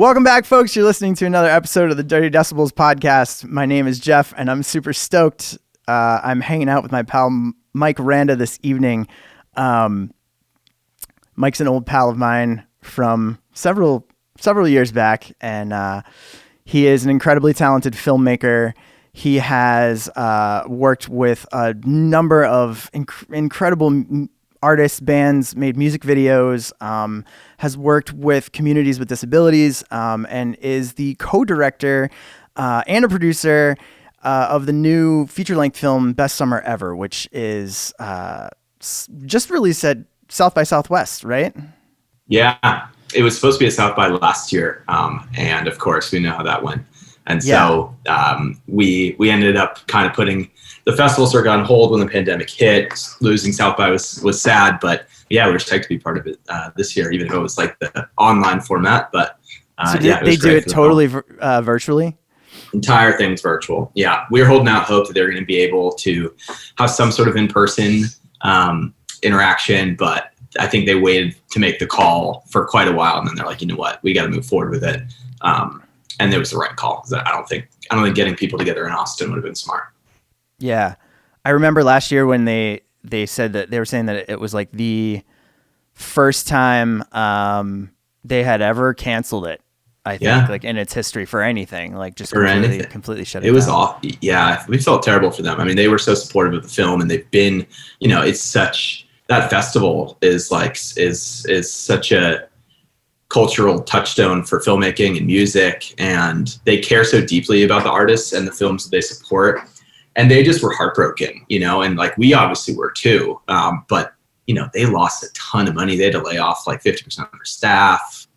Welcome back, folks. You're listening to another episode of the Dirty Decibels podcast. My name is Jeff, and I'm super stoked. I'm hanging out with my pal Mike Randa this evening. Mike's an old pal of mine from several years back, and he is an incredibly talented filmmaker. He has worked with a number of incredible artists, bands, made music videos, has worked with communities with disabilities, and is the co-director and a producer of the new feature-length film Best Summer Ever, which is just released at South by Southwest, right? Yeah, it was supposed to be at South by last year, and of course we know how that went. And so we ended up kind of putting the festival circuit on hold when the pandemic hit. Losing South by was sad, but yeah, we were psyched to be part of it this year, even though it was like the online format. But so they do it totally virtually? Entire thing's virtual. Yeah, we were holding out hope that they're going to be able to have some sort of in-person interaction, but I think they waited to make the call for quite a while, and then they're like, you know what, we got to move forward with it. And it was the right call. I don't think getting people together in Austin would have been smart. Yeah. I remember last year when they said that they were saying that it was like the first time they had ever canceled it, I think, like in its history for anything, like just completely shut it down. It was off. Yeah. We felt terrible for them. I mean, they were so supportive of the film, and they've been, that festival is such a cultural touchstone for filmmaking and music, and they care so deeply about the artists and the films that they support. And they just were heartbroken, and like we obviously were too. But they lost a ton of money. They had to lay off like 50% of their staff.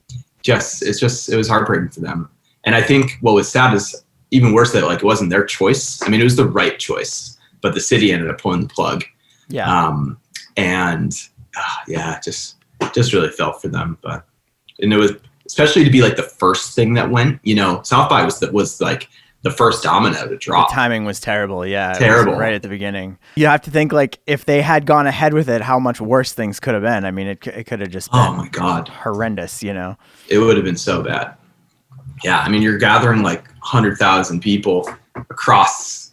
It was heartbreaking for them. And I think what was sad is even worse that like it wasn't their choice. I mean, it was the right choice, but the city ended up pulling the plug. Yeah. Just really felt for them. And it was especially to be like the first thing that went, South by was like the first domino to drop. The timing was terrible. Yeah. Terrible. Right at the beginning. You have to think like if they had gone ahead with it, how much worse things could have been. I mean, it could have just been oh my God, horrendous, It would have been so bad. Yeah. I mean, you're gathering like 100,000 people across,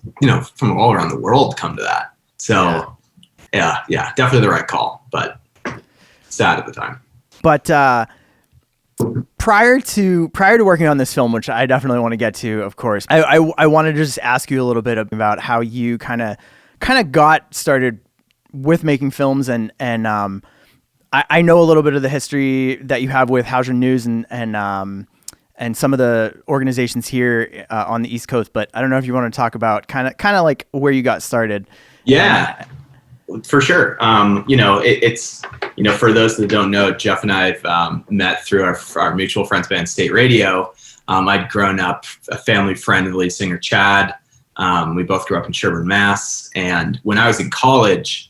from all around the world to come to that. So yeah, definitely the right call, but sad at the time. But, Prior to working on this film, which I definitely want to get to, of course, I wanted to just ask you a little bit about how you kind of got started with making films, and I know a little bit of the history that you have with How's Your News and some of the organizations here on the East Coast, but I don't know if you want to talk about kind of like where you got started. Yeah. For sure. It's for those that don't know, Jeff and I have met through our mutual friends band, State Radio. I'd grown up a family friend of the lead singer, Chad. We both grew up in Sherburne, Mass. And when I was in college,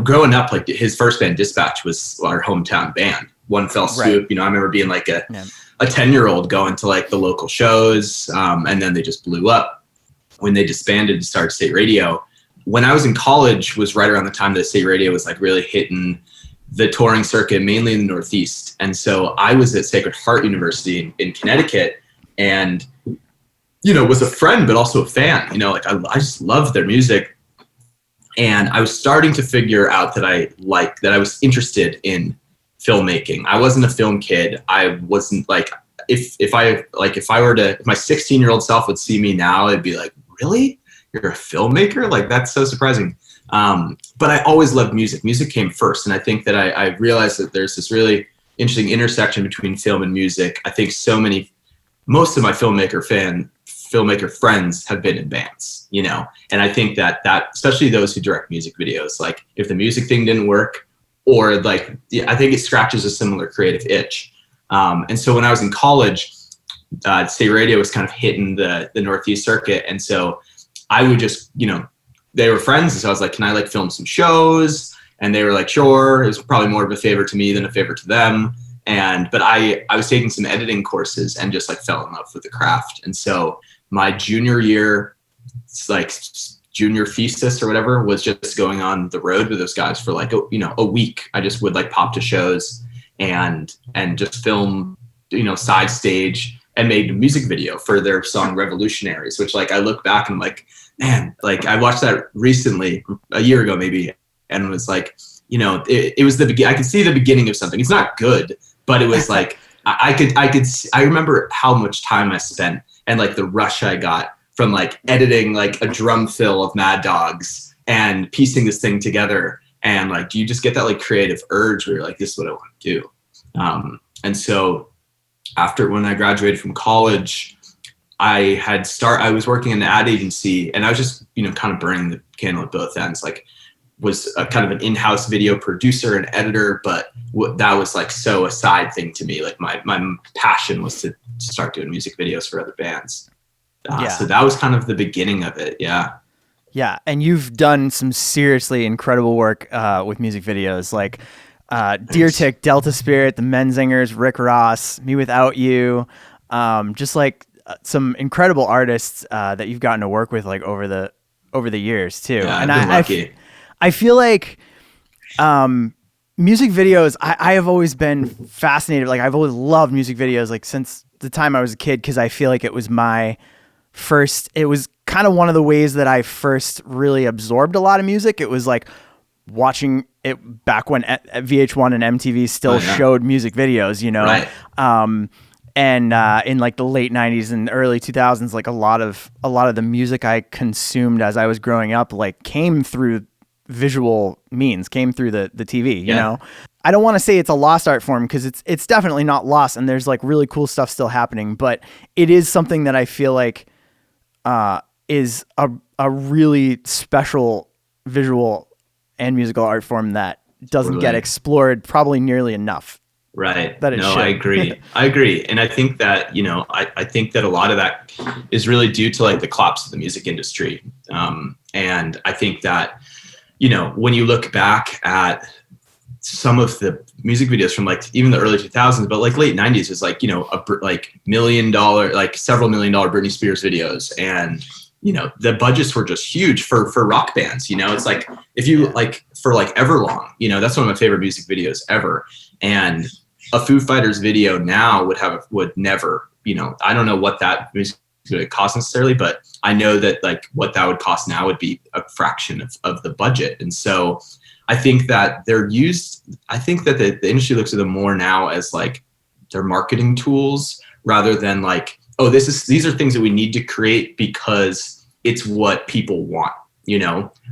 growing up, like his first band, Dispatch, was our hometown band. One fell swoop. Right. I remember being like a 10-year-old going to like the local shows, and then they just blew up when they disbanded and started State Radio. When I was in college was right around the time that State Radio was like really hitting the touring circuit, mainly in the Northeast. And so I was at Sacred Heart University in Connecticut, and, was a friend, but also a fan, I just loved their music. And I was starting to figure out that I was interested in filmmaking. I wasn't a film kid. I wasn't like, if my 16-year-old self would see me now, it'd be like, really? You're a filmmaker? Like, that's so surprising. But I always loved music. Music came first. And I think that I realized that there's this really interesting intersection between film and music. I think most of my filmmaker friends have been in bands, and I think that especially those who direct music videos, like if the music thing didn't work, or like, I think it scratches a similar creative itch. And so when I was in college, State Radio was kind of hitting the Northeast circuit. And so I would just, they were friends. And so I was like, can I like film some shows? And they were like, sure. It was probably more of a favor to me than a favor to them. But I was taking some editing courses and just like fell in love with the craft. And so my junior year, like junior thesis or whatever, was just going on the road with those guys for like, a week. I just would like pop to shows and just film side stage and made a music video for their song Revolutionaries, which like I look back and I'm like, man, like I watched that recently, a year ago maybe, and was like, it was the beginning. I could see the beginning of something. It's not good, but it was like I remember how much time I spent and like the rush I got from like editing like a drum fill of Mad Dogs and piecing this thing together. And like, you just get that like creative urge where you're like, this is what I want to do. And so when I graduated from college, I was working in the ad agency, and I was just, kind of burning the candle at both ends. Like, was a kind of an in-house video producer and editor, but that was like so a side thing to me. Like my passion was to start doing music videos for other bands. So that was kind of the beginning of it. Yeah. Yeah. And you've done some seriously incredible work with music videos, like Deer Tick, Delta Spirit, the Menzingers, Rick Ross, MeWithoutYou, just like some incredible artists that you've gotten to work with like over the years too. Yeah, and I've been lucky. I feel like music videos, I have always been fascinated. Like I've always loved music videos, like since the time I was a kid, because I feel like it was it was kind of one of the ways that I first really absorbed a lot of music. It was like watching it back when VH1 and MTV still showed music videos, Right. And in like the late 90s and early 2000s, like a lot of the music I consumed as I was growing up like came through visual means, came through the TV, you know. I don't want to say it's a lost art form, because it's definitely not lost, and there's like really cool stuff still happening, but it is something that I feel like is a really special visual and musical art form that doesn't get explored probably nearly enough. Right. No, I agree. And I think that, I think that a lot of that is really due to like the collapse of the music industry. And I think that, when you look back at some of the music videos from like even the early 2000s, but like late 90s is like, like $1 million, like several $1 million Britney Spears videos. And, the budgets were just huge for rock bands. It's like, if you like for like Everlong, that's one of my favorite music videos ever. And a Foo Fighters video now would never, I don't know what that music would cost necessarily, but I know that like what that would cost now would be a fraction of the budget. And so I think that the industry looks at them more now as like their marketing tools, rather than like, oh, these are things that we need to create because it's what people want.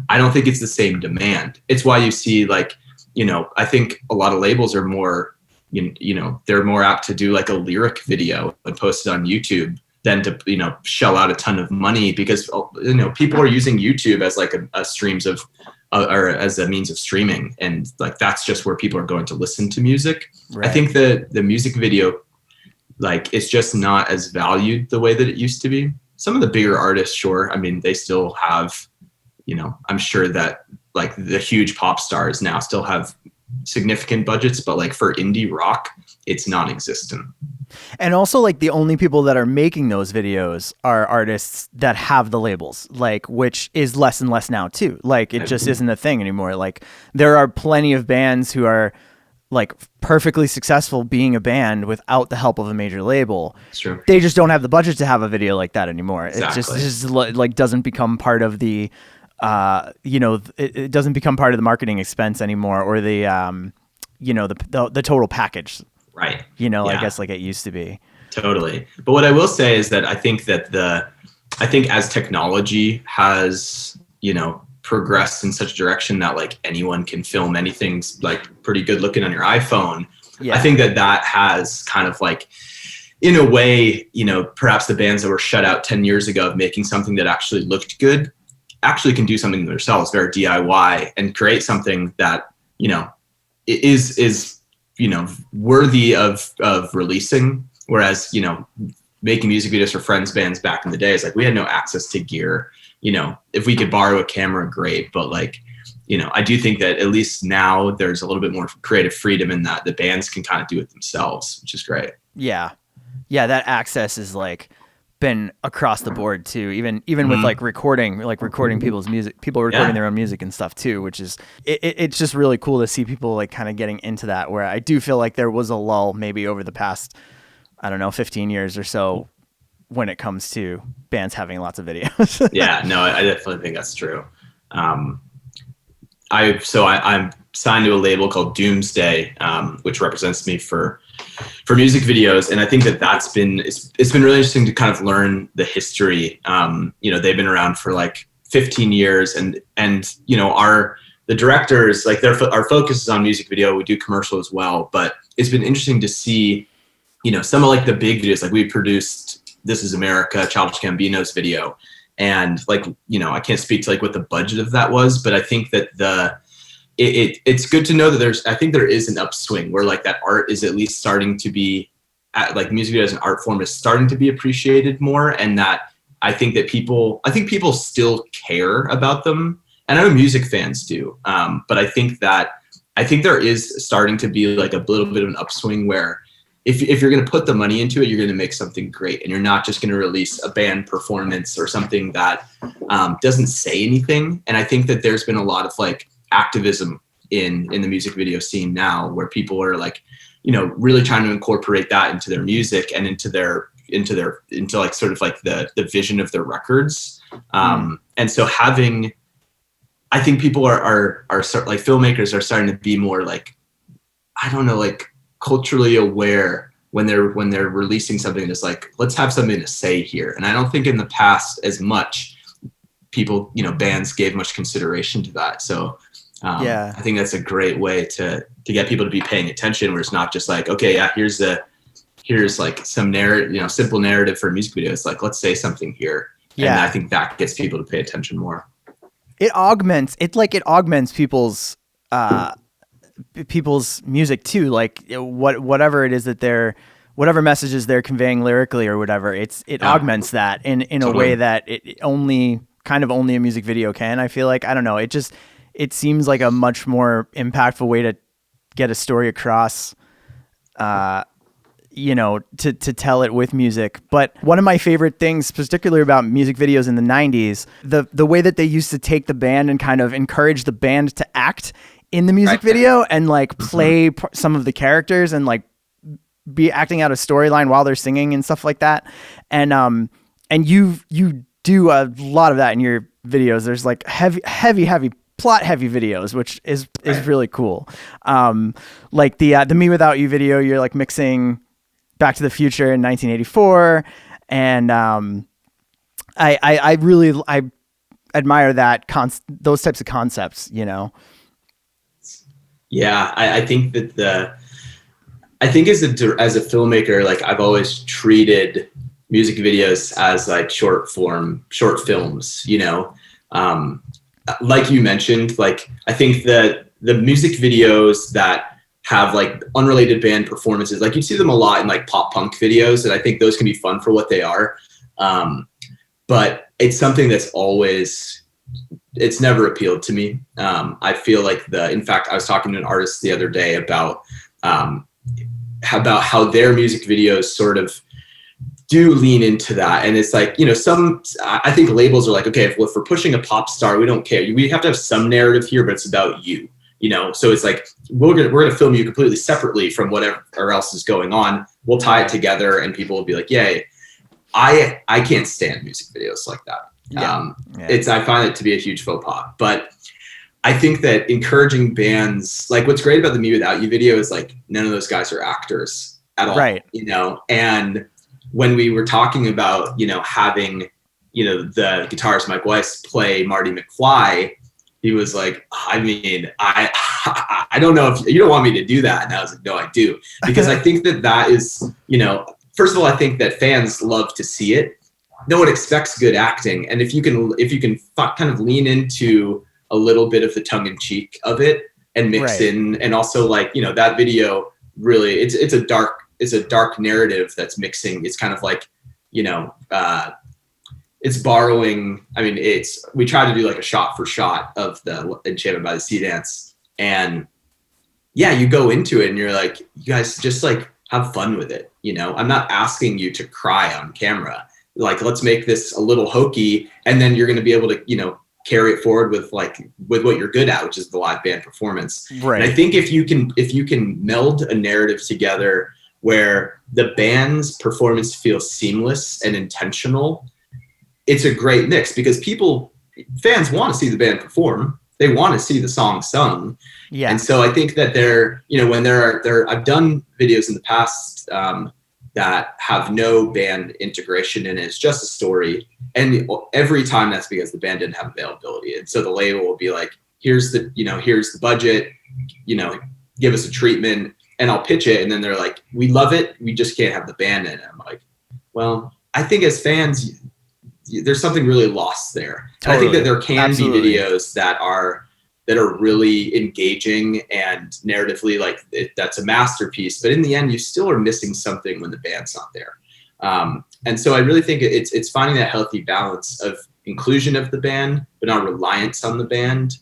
I don't think it's the same demand. It's why you see like, I think a lot of labels are more, they're more apt to do like a lyric video and post it on YouTube than to, shell out a ton of money, because, people are using YouTube as like a streams of, or as a means of streaming. And like, that's just where people are going to listen to music. Right. I think the music video, like, it's just not as valued the way that it used to be. Some of the bigger artists, sure. I mean, they still have, I'm sure that like the huge pop stars now still have significant budgets, but like for indie rock, it's non-existent. And also like the only people that are making those videos are artists that have the labels, like, which is less and less now too. Like it just isn't a thing anymore. Like there are plenty of bands who are like perfectly successful being a band without the help of a major label. That's true. They just don't have the budget to have a video like that anymore. Exactly. It just like doesn't become part of the it doesn't become part of the marketing expense anymore, or the the total package. Right. I guess like it used to be. Totally. But what I will say is that I think as technology has, progressed in such a direction that like anyone can film anything like pretty good looking on your iPhone. Yeah. I think that has kind of like, in a way, perhaps the bands that were shut out 10 years ago of making something that actually looked good actually can do something themselves, very DIY, and create something that, is worthy of releasing. Whereas, making music videos for friends bands back in the day is like, we had no access to gear. If we could borrow a camera, great. But like, I do think that at least now there's a little bit more creative freedom in that the bands can kind of do it themselves, which is great. Yeah. Yeah. That access is like been across the board too, even with like recording people's music, people recording their own music and stuff too, which is, it's just really cool to see people like kind of getting into that, where I do feel like there was a lull maybe over the past I don't know, 15 years or so when it comes to bands having lots of videos. Yeah, no, I definitely think that's true. Um, I'm signed to a label called Doomsday, which represents me for music videos, and I think that's been it's been really interesting to kind of learn the history. They've been around for like 15 years, and the directors, like our focus is on music video. We do commercial as well, but it's been interesting to see, some of like the big videos. Like we produced This Is America, Childish Gambino's video, and like I can't speak to like what the budget of that was, but I think that it's good to know that I think there is an upswing where like that art is at least starting to be like music video as an art form is starting to be appreciated more, and that I think people still care about them, and I know music fans do, but I think there is starting to be like a little bit of an upswing where if you're going to put the money into it, you're going to make something great, and you're not just going to release a band performance or something that doesn't say anything. And I think that there's been a lot of like activism in the music video scene now, where people are like, really trying to incorporate that into their music and into like sort of like the vision of their records. And so I think people are like filmmakers are starting to be more like, I don't know, like culturally aware when they're releasing something that's like, let's have something to say here. And I don't think in the past as much people, bands gave much consideration to that. So I think that's a great way to get people to be paying attention, where it's not just like, okay, yeah, here's like some narrative, simple narrative for a music video. It's like, let's say something here. Yeah. And I think that gets people to pay attention more. It augments people's music too. Like whatever it is that whatever messages they're conveying lyrically or whatever, it augments that in totally. A way that it only a music video can. I feel like, I don't know, it seems like a much more impactful way to get a story across, to tell it with music. But one of my favorite things, particularly about music videos in the 90s, the way that they used to take the band and kind of encourage the band to act in the music video and like play some of the characters and like be acting out a storyline while they're singing and stuff like that. And you do a lot of that in your videos. There's like heavy plot heavy videos, which is really cool. Like the MeWithoutYou video, you're like mixing Back to the Future in 1984. And I really admire those types of concepts, Yeah, I think that as a filmmaker, like I've always treated music videos as like short films, like you mentioned, like I think that the music videos that have like unrelated band performances, like you see them a lot in like pop punk videos, and I think those can be fun for what they are. But it's something that's it's never appealed to me. I feel like in fact, I was talking to an artist the other day about how their music videos sort of do lean into that. And it's like, I think labels are like, okay, if we're pushing a pop star, we don't care. We have to have some narrative here, but it's about you, So it's like, we're going to film you completely separately from whatever else is going on. We'll tie it together and people will be like, yay. I can't stand music videos like that. I find it to be a huge faux pas, but I think that encouraging bands, like what's great about the MeWithoutYou video is like, none of those guys are actors at all, right. And when we were talking about, having, the guitarist Mike Weiss play Marty McFly, he was like, I mean, I don't know if you don't want me to do that. And I was like, no, I do. Because I think that is, first of all, I think that fans love to see it. No one expects good acting. And if you can kind of lean into a little bit of the tongue in cheek of it and mix in, and also like, that video really, it's a dark narrative that's mixing. It's kind of like, it's borrowing. I mean, we try to do like a shot for shot of the Enchantment by the Sea dance. And yeah, you go into it and you're like, you guys just like have fun with it. I'm not asking you to cry on camera. Like, let's make this a little hokey, and then you're going to be able to, carry it forward with what you're good at, which is the live band performance. Right. And I think if you can meld a narrative together where the band's performance feels seamless and intentional, it's a great mix because fans want to see the band perform. They want to see the song sung. Yeah. And so I think that when I've done videos in the past that have no band integration in it. It's just a story. And every time that's because the band didn't have availability. And so the label will be like, here's the budget, give us a treatment, and I'll pitch it. And then they're like, we love it, we just can't have the band in it. I'm like, well, I think as fans, there's something really lost there. Totally. And I think that there can Absolutely. Be videos that are really engaging and narratively that's a masterpiece. But in the end, you still are missing something when the band's not there. And so I really think it's finding that healthy balance of inclusion of the band, but not reliance on the band.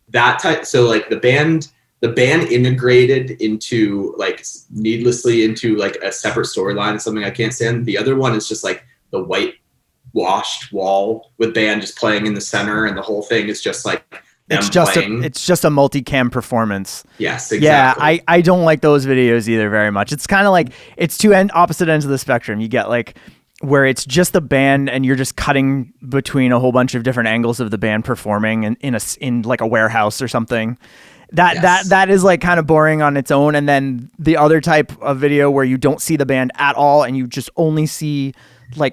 That type. So like the band integrated into needlessly into a separate storyline is something I can't stand. The other one is just like the whitewashed wall with band just playing in the center, and the whole thing is just like it's just a multicam performance. Yes, exactly. Yeah, I don't like those videos either very much. It's kind of like it's opposite ends of the spectrum. You get where it's just the band and you're just cutting between a whole bunch of different angles of the band performing in a warehouse or something. That is kind of boring on its own. And then the other type of video where you don't see the band at all and you just only see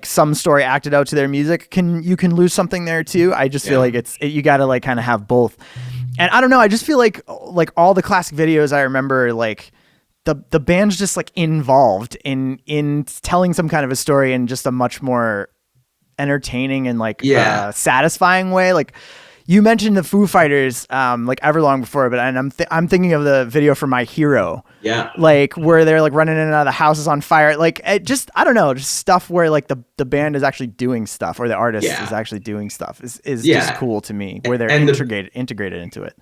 some story acted out to their music, you can lose something there too. I just feel you got to kind of have both. And I don't know, I just feel like all the classic videos I remember, the band's just involved in telling some kind of a story in just a much more entertaining and satisfying way. You mentioned the Foo Fighters Everlong before, but I'm thinking of the video for My Hero. Yeah. Where they're running in and out of the houses on fire. It just, I don't know, just stuff where the band is actually doing stuff, or the artist is actually doing stuff is just cool to me, where they're integrated into it.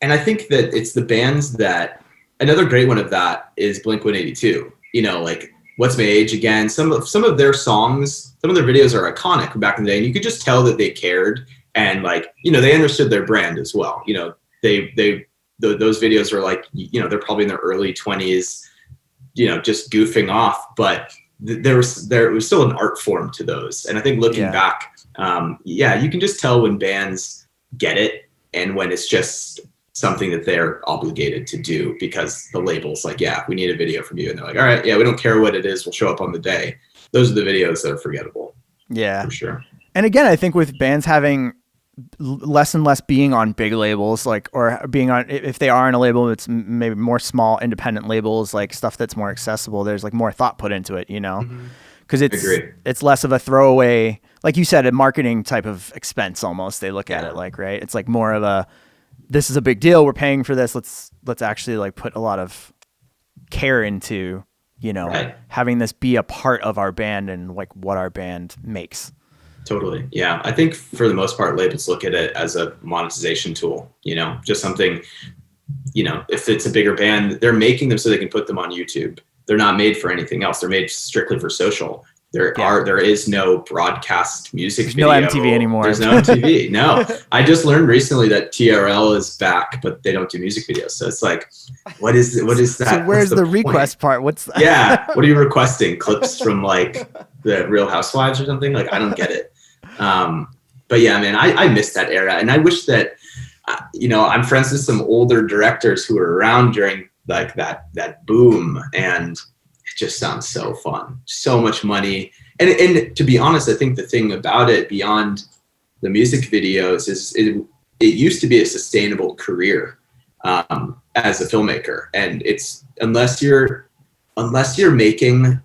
And I think that it's the bands that, another great one of that is Blink-182. What's My Age Again? Some of their songs, some of their videos are iconic from back in the day, and you could just tell that they cared. And they understood their brand as well. Those videos are they're probably in their early 20s, just goofing off, but there was still an art form to those. And I think looking back, you can just tell when bands get it and when it's just something that they're obligated to do because the label's we need a video from you. And they're like, all right, we don't care what it is, we'll show up on the day. Those are the videos that are forgettable. Yeah, for sure. And again, I think with bands having less and less being on big labels, or being on, if they are on a label, it's maybe more small independent labels, stuff that's more accessible. There's more thought put into it, because it's less of a throwaway, like you said, a marketing type of expense almost. They look at it right. It's more of a, this is a big deal. We're paying for this. Let's actually put a lot of care into, having this be a part of our band and what our band makes. Totally. Yeah. I think for the most part, labels look at it as a monetization tool, just something, if it's a bigger band, they're making them so they can put them on YouTube. They're not made for anything else. They're made strictly for social. There is no broadcast music video. No MTV anymore. There's no MTV. No. I just learned recently that TRL is back, but they don't do music videos. So it's what is that? So where's the request part? What's that? Yeah. What are you requesting? Clips from the Real Housewives or something? I don't get it. But yeah, man, I miss that era. And I wish that, I'm friends with some older directors who were around during that boom, and it just sounds so fun, so much money. And to be honest, I think the thing about it beyond the music videos is it used to be a sustainable career, as a filmmaker. And it's, unless you're making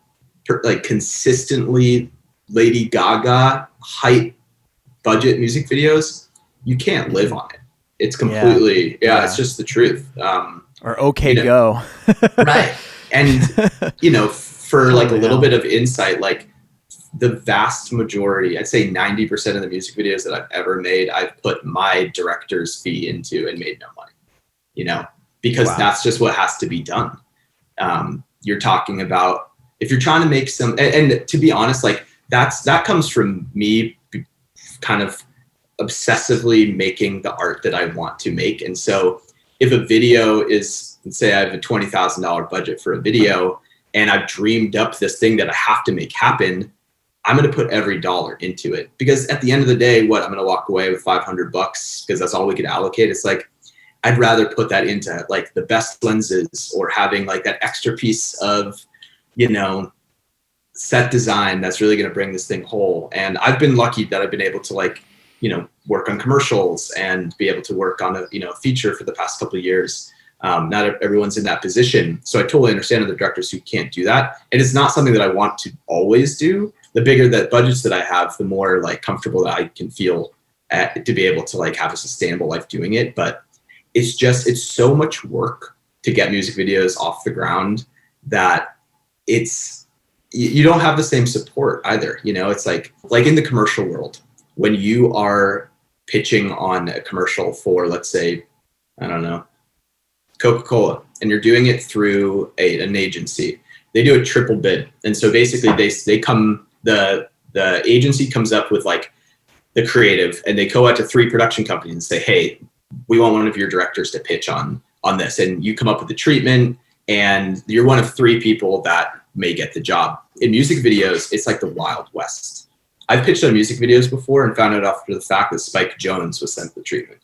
consistently Lady Gaga height budget music videos, you can't live on it. It's completely, it's just the truth. Or Go. Right. And, for a little bit of insight, the vast majority, I'd say 90% of the music videos that I've ever made, I've put my director's fee into and made no money, because that's just what has to be done. You're talking about, if you're trying to make some, and to be honest, that comes from me kind of obsessively making the art that I want to make. And so if a video is, let's say I have a $20,000 budget for a video and I've dreamed up this thing that I have to make happen, I'm going to put every dollar into it, because at the end of the day, I'm going to walk away with $500 because that's all we could allocate. It's like, I'd rather put that into like the best lenses, or having like that extra piece of, set design that's really going to bring this thing whole. And I've been lucky that I've been able to like, work on commercials and be able to work on a feature for the past couple of years. Not everyone's in that position. So I totally understand other directors who can't do that. And it's not something that I want to always do. The bigger the budgets that I have, the more like comfortable that I can feel to be able to like have a sustainable life doing it. But it's so much work to get music videos off the ground that you don't have the same support either. It's like in the commercial world, when you are pitching on a commercial for, let's say, I don't know, Coca-Cola, and you're doing it through an agency, they do a triple bid. And so basically the agency comes up with like the creative, and they go out to 3 production companies and say, hey, we want one of your directors to pitch on this. And you come up with the treatment, and you're one of 3 people that may get the job. In music videos, it's like the Wild West. I've pitched on music videos before and found out after the fact that Spike Jonze was sent the treatment,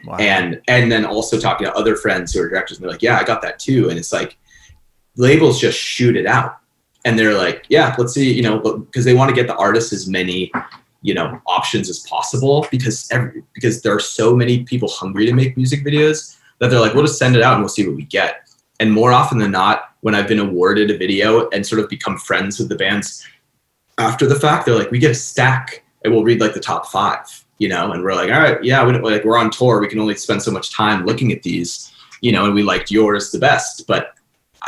Wow. And then also talking to other friends who are directors, and they're like, yeah, I got that too. And it's like, labels just shoot it out. And they're like, yeah, let's see, because they want to get the artists as many, options as possible, because there are so many people hungry to make music videos that they're like, we'll just send it out and we'll see what we get. And more often than not, when I've been awarded a video and sort of become friends with the bands after the fact, they're like, we get a stack and we'll read like the top 5, and we're like, all right, yeah, we're on tour. We can only spend so much time looking at these, and we liked yours the best. But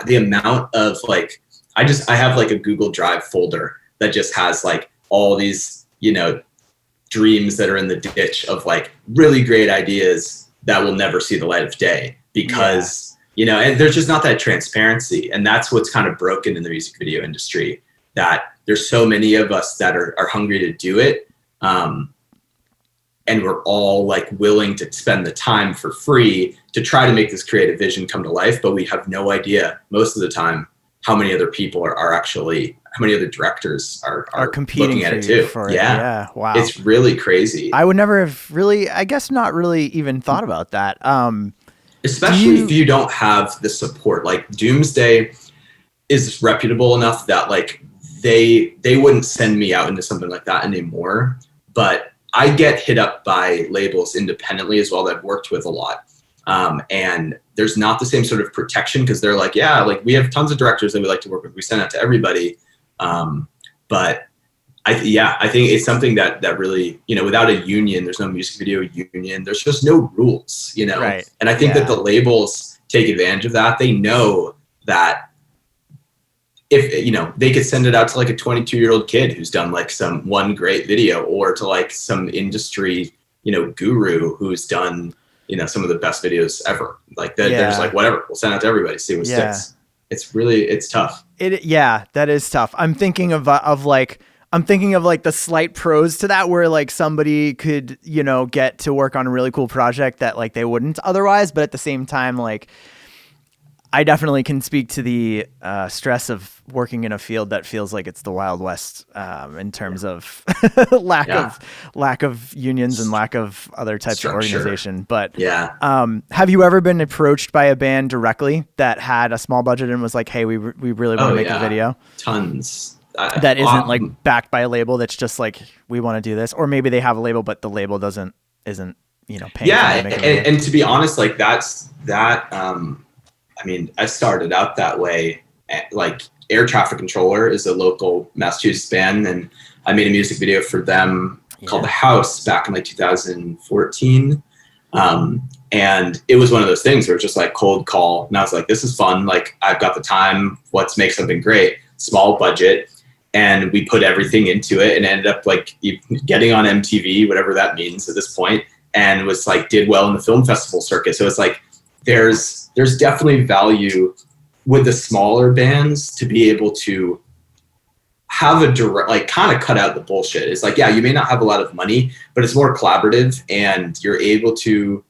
the amount of like, I have like a Google Drive folder that just has like all these, dreams that are in the ditch of like really great ideas that will never see the light of day, because, and there's just not that transparency. And that's what's kind of broken in the music video industry, that there's so many of us that are hungry to do it. And we're all like willing to spend the time for free to try to make this creative vision come to life. But we have no idea most of the time how many other people are actually, how many other directors are competing looking at it too. Yeah. Wow. It's really crazy. I would never have really, I guess not really even thought about that. Especially if you don't have the support. Like Doomsday is reputable enough that like they wouldn't send me out into something like that anymore. But I get hit up by labels independently as well that I've worked with a lot. And there's not the same sort of protection, because they're like, yeah, like we have tons of directors that we like to work with. We send out to everybody. But I think it's something that really, without a union, there's no music video union. There's just no rules, Right. And I think that the labels take advantage of that. They know that if, they could send it out to like a 22-year-old kid who's done like one great video, or to like some industry, guru who's done, some of the best videos ever. Like that, they're just like, whatever, we'll send it out to everybody, see what sticks. It's tough. That is tough. I'm thinking of like the slight pros to that, where like somebody could, get to work on a really cool project that like they wouldn't otherwise. But at the same time, like I definitely can speak to the stress of working in a field that feels like it's the Wild West in terms of lack of unions and lack of other types of organization. But have you ever been approached by a band directly that had a small budget and was like, hey, we really want to make a video? Tons. That isn't like backed by a label, that's just like, we want to do this, or maybe they have a label but the label isn't paying. And to be honest, like that's I mean, I started out that way. Like Air Traffic Controller is a local Massachusetts band, and I made a music video for them called The House back in like 2014. And it was one of those things where it's just like cold call. And I was like, this is fun. Like I've got the time. Let's make something great. Small budget. And we put everything into it and ended up like getting on MTV, whatever that means at this point, and was like, did well in the film festival circuit. So it's like, there's definitely value with the smaller bands to be able to have a direct, like kind of cut out the bullshit. It's like, yeah, you may not have a lot of money, but it's more collaborative, and you're able to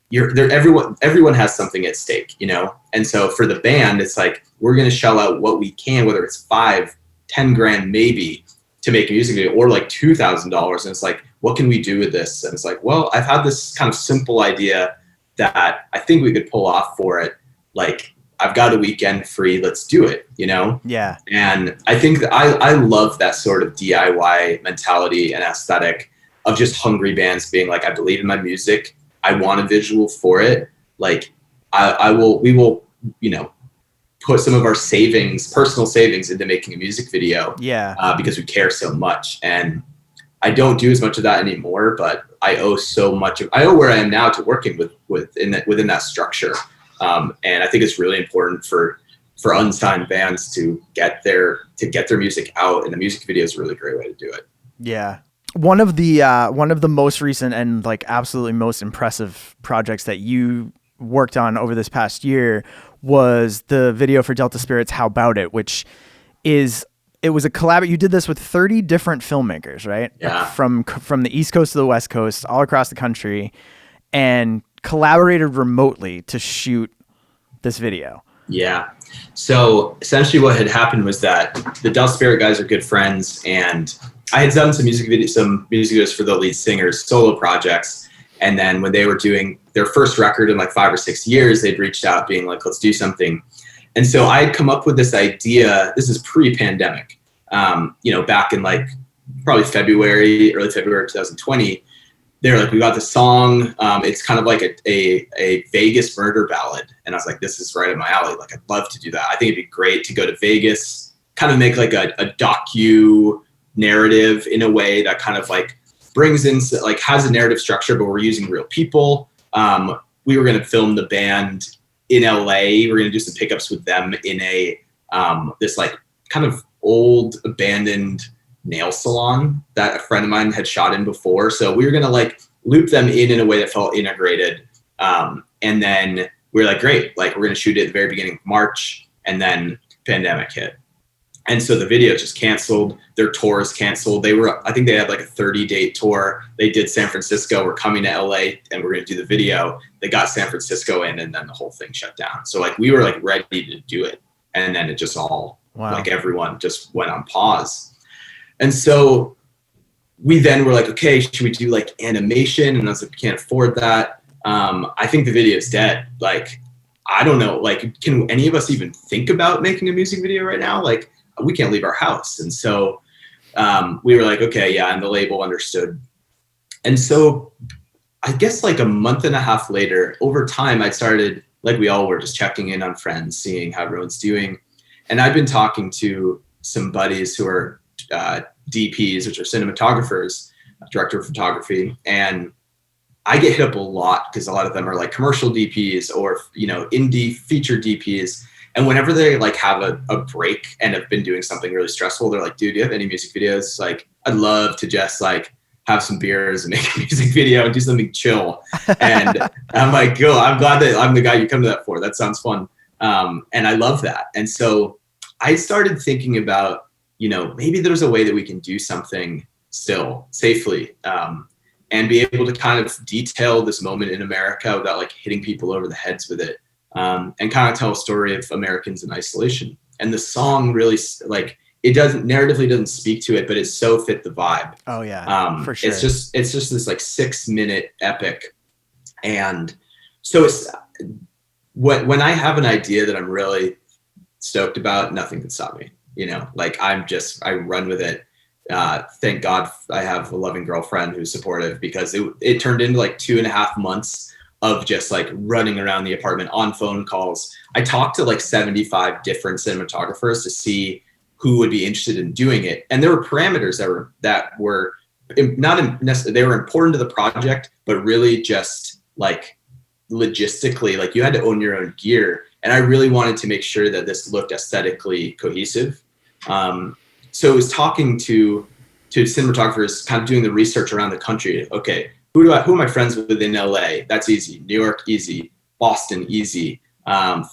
you're there, everyone has something at stake, you know? And so for the band, it's like, we're going to shell out what we can, whether it's 5-10 grand, maybe, to make a music video, or like $2,000. And it's like, what can we do with this? And it's like, well, I've had this kind of simple idea that I think we could pull off for it. Like, I've got a weekend free, let's do it, you know? Yeah. And I think that I love that sort of DIY mentality and aesthetic of just hungry bands being like, I believe in my music, I want a visual for it. Like, we will, you know, put some of our personal savings into making a music video. Yeah. Because we care so much. And I don't do as much of that anymore, but I owe where I am now to working within that structure. And I think it's really important for unsigned bands to get their music out, and the music video is a really great way to do it. Yeah. One of the most recent and like absolutely most impressive projects that you worked on over this past year was the video for Delta Spirit's How Bout It, which it was a collab. You did this with 30 different filmmakers, right? Yeah. From the East Coast to the West Coast, all across the country, and collaborated remotely to shoot this video. Yeah. So essentially what had happened was that the Delta Spirit guys are good friends, and I had done some music videos for the lead singers, solo projects. And then when they were doing their first record in like 5 or 6 years, they'd reached out being like, let's do something. And so I had come up with this idea. This is pre-pandemic, you know, back in like probably early February 2020. They're like, we got the song. It's kind of like a Vegas murder ballad. And I was like, this is right up my alley. Like, I'd love to do that. I think it'd be great to go to Vegas, kind of make like a docu narrative in a way that kind of like brings in, like, has a narrative structure, but we're using real people. We were going to film the band in LA. We're going to do some pickups with them in this like kind of old abandoned nail salon that a friend of mine had shot in before. So we were going to like loop them in a way that felt integrated. And then we were like, great, like we're going to shoot it at the very beginning of March, and then pandemic hit. And so the video just canceled. Their tour is canceled. I think they had like a 30-date tour. They did San Francisco. We're coming to LA and we're going to do the video. They got San Francisco in, and then the whole thing shut down. So like we were like ready to do it. And then it just all, like everyone just went on pause. And so we then were like, okay, should we do like animation? And I was like, we can't afford that. I think the video is dead. Like, I don't know, like, can any of us even think about making a music video right now? Like, we can't leave our house. And so we were like, okay, yeah. And the label understood. And so I guess like a month and a half later, over time, I started, like we all were, just checking in on friends, seeing how everyone's doing. And I've been talking to some buddies who are DPs, which are cinematographers, director of photography. And I get hit up a lot because a lot of them are like commercial DPs or, you know, indie feature DPs. And whenever they like have a break and have been doing something really stressful, they're like, dude, do you have any music videos? Like, I'd love to just like have some beers and make a music video and do something chill. And I'm like, oh, I'm glad that I'm the guy you come to that for. That sounds fun. And I love that. And so I started thinking about, you know, maybe there's a way that we can do something still safely and be able to kind of detail this moment in America without like hitting people over the heads with it. And kind of tell a story of Americans in isolation. And the song really, like, it narratively doesn't speak to it, but it so fit the vibe. Oh yeah, for sure. It's just this like 6-minute epic. And so it's when I have an idea that I'm really stoked about, nothing can stop me. You know, like I run with it. Thank God I have a loving girlfriend who's supportive, because it turned into like 2.5 months of just like running around the apartment on phone calls. I talked to like 75 different cinematographers to see who would be interested in doing it. And there were parameters that were not necessarily, they were important to the project, but really just like logistically, like you had to own your own gear. And I really wanted to make sure that this looked aesthetically cohesive. So it was talking to cinematographers, kind of doing the research around the country. Okay, who am I friends with in LA? That's easy. New York, easy. Boston, easy.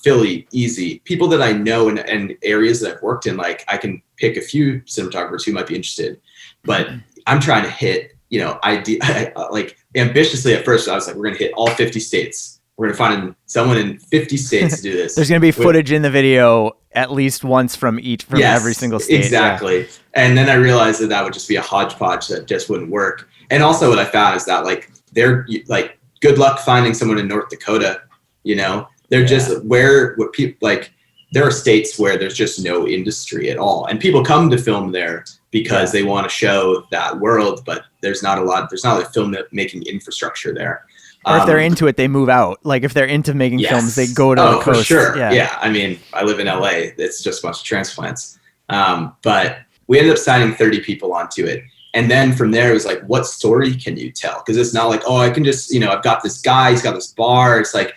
Philly, easy. People that I know and areas that I've worked in, like I can pick a few cinematographers who might be interested. But I'm trying to hit like ambitiously at first, I was like, we're going to hit all 50 states. We're going to find someone in 50 states to do this. There's going to be footage in the video at least once from every single state. Exactly. Yeah. And then I realized that would just be a hodgepodge that just wouldn't work. And also what I found is that like, they're like, good luck finding someone in North Dakota, they're just what people like, there are states where there's just no industry at all. And people come to film there because they want to show that world, but there's not like filmmaking infrastructure there. Or if they're into it, they move out. Like if they're into making films, they go to the coast. For sure. Yeah. I mean, I live in LA. It's just a bunch of transplants. But we ended up signing 30 people onto it. And then from there, it was like, what story can you tell? Because it's not like, oh, I can just, I've got this guy, he's got this bar. It's like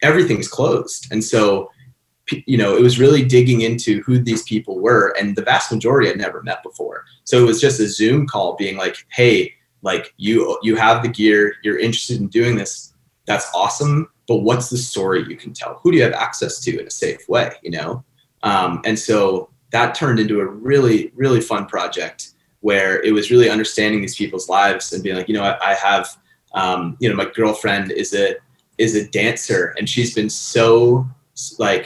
everything's closed. And so, it was really digging into who these people were. And the vast majority I'd never met before. So it was just a Zoom call being like, hey, like you have the gear, you're interested in doing this. That's awesome. But what's the story you can tell? Who do you have access to in a safe way? And so that turned into a really, really fun project where it was really understanding these people's lives and being like, I have, my girlfriend is a dancer, and she's been so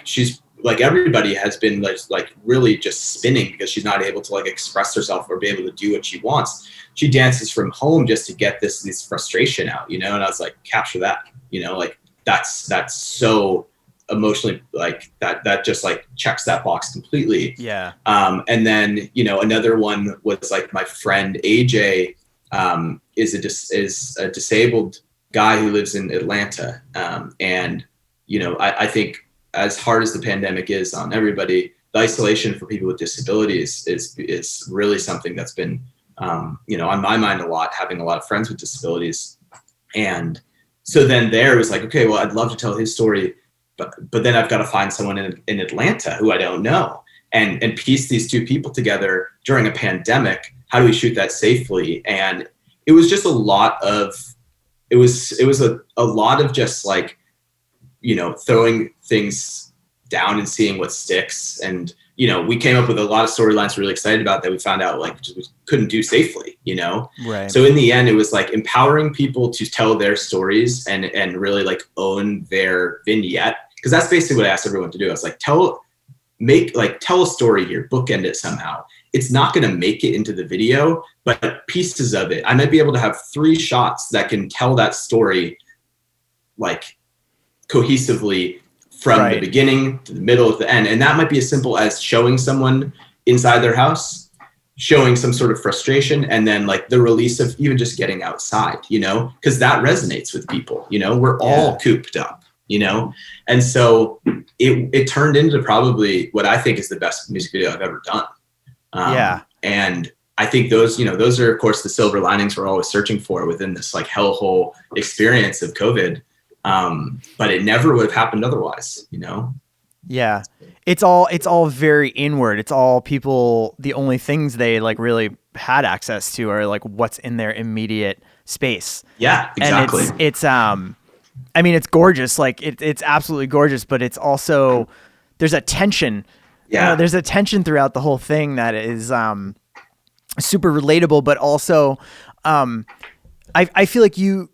she's like, everybody has been like really just spinning because she's not able to like express herself or be able to do what she wants. She dances from home just to get this frustration out, and I was like, capture that, like that's so emotionally, like that just like checks that box completely. Yeah. And then, another one was like my friend AJ is a disabled guy who lives in Atlanta. And, I think as hard as the pandemic is on everybody, the isolation for people with disabilities is really something that's been, on my mind a lot, having a lot of friends with disabilities. And so then there was like, okay, well, I'd love to tell his story, but then I've got to find someone in Atlanta who I don't know and piece these two people together during a pandemic. How do we shoot that safely? And it was just a lot of just like, throwing things down and seeing what sticks. And, we came up with a lot of storylines we're really excited about that we found out like we couldn't do safely, Right. So in the end, it was like empowering people to tell their stories and really like own their vignette. Because that's basically what I asked everyone to do. I was like, tell a story here, bookend it somehow. It's not going to make it into the video, but pieces of it. I might be able to have 3 shots that can tell that story like cohesively from the beginning to the middle to the end. And that might be as simple as showing someone inside their house, showing some sort of frustration, and then like the release of even just getting outside, because that resonates with people. We're all cooped up, and so it turned into probably what I think is the best music video I've ever done. And I think those are of course the silver linings we're always searching for within this like hellhole experience of COVID. But it never would have happened otherwise, Yeah. It's all very inward. It's all people, the only things they like really had access to are like what's in their immediate space. Yeah, exactly. And it's I mean, it's gorgeous. Like it's absolutely gorgeous, but it's also, there's a tension. Yeah. There's a tension throughout the whole thing that is, super relatable, but also, I feel like you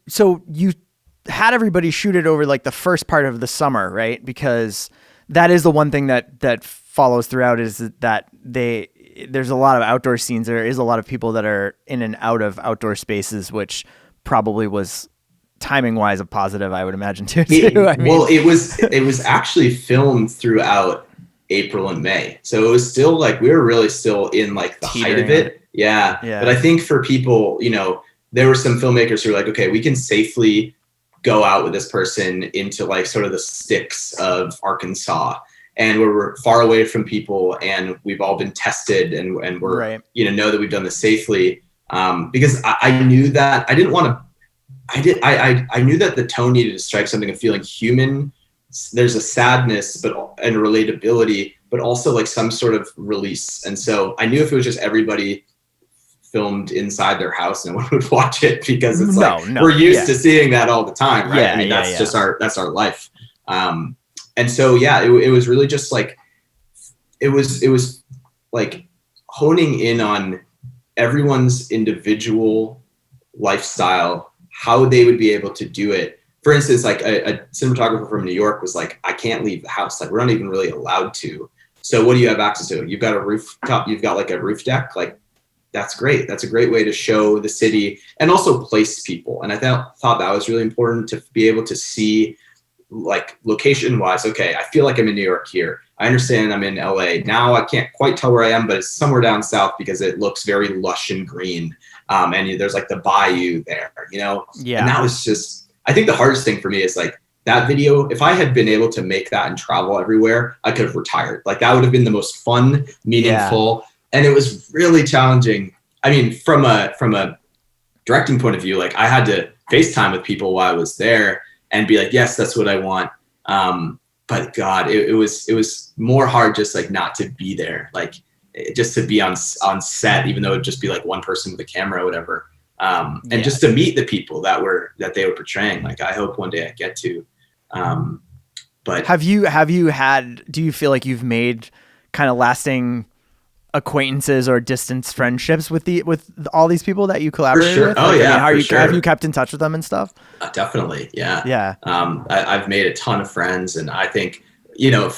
had everybody shoot it over like the first part of the summer, right? Because that is the one thing that follows throughout is that there's a lot of outdoor scenes. There is a lot of people that are in and out of outdoor spaces, which probably was timing wise a positive, I would imagine too. Well, it was actually filmed throughout April and May. So it was still like, we were really still in like the height of it. Yeah. But I think for people, there were some filmmakers who were like, okay, we can safely go out with this person into like sort of the sticks of Arkansas, and we're far away from people, and we've all been tested, and we're know that we've done this safely, because I knew that I didn't want to. I knew that the tone needed to strike something of feeling human. There's a sadness, and relatability, but also like some sort of release. And so I knew if it was just everybody filmed inside their house, no one would watch it, because it's we're used to seeing that all the time, right? I mean, that's just our life. And so, it was really just like, it was like honing in on everyone's individual lifestyle, how they would be able to do it. For instance, like a cinematographer from New York was like, I can't leave the house. Like, we're not even really allowed to. So what do you have access to? You've got a rooftop, you've got like a roof deck. Like, that's great. That's a great way to show the city and also place people. And I thought that was really important, to be able to see, like, location wise, okay, I feel like I'm in New York here. I understand I'm in LA. Now I can't quite tell where I am, but it's somewhere down south because it looks very lush and green. And there's like the bayou there, you know? Yeah. And that was just, I think the hardest thing for me is like that video. If I had been able to make that and travel everywhere, I could have retired. Like, that would have been the most fun, meaningful. Yeah. And it was really challenging. I mean, from a directing point of view, like, I had to FaceTime with people while I was there and be like, yes, that's what I want. But God, it was more hard just like not to be there, like just to be on set, even though it'd just be like one person with a camera or whatever. And just to meet the people that they were portraying. Like, I hope one day I get to. But do you feel like you've made kind of lasting acquaintances or distance friendships with all these people that you collaborate with? Oh, like, yeah. I mean, have you kept in touch with them and stuff? Definitely. Yeah. Yeah. I've made a ton of friends, and I think, you know,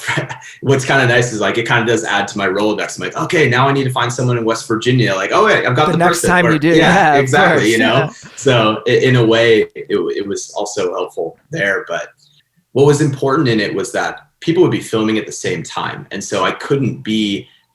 what's kind of nice is like, it kind of does add to my Rolodex. I'm like, okay, now I need to find someone in West Virginia. Like, oh wait, I've got the next person. time you do. Yeah, exactly. Course, you know? Yeah. So in a way it was also helpful there, but what was important in it was that people would be filming at the same time. And so I couldn't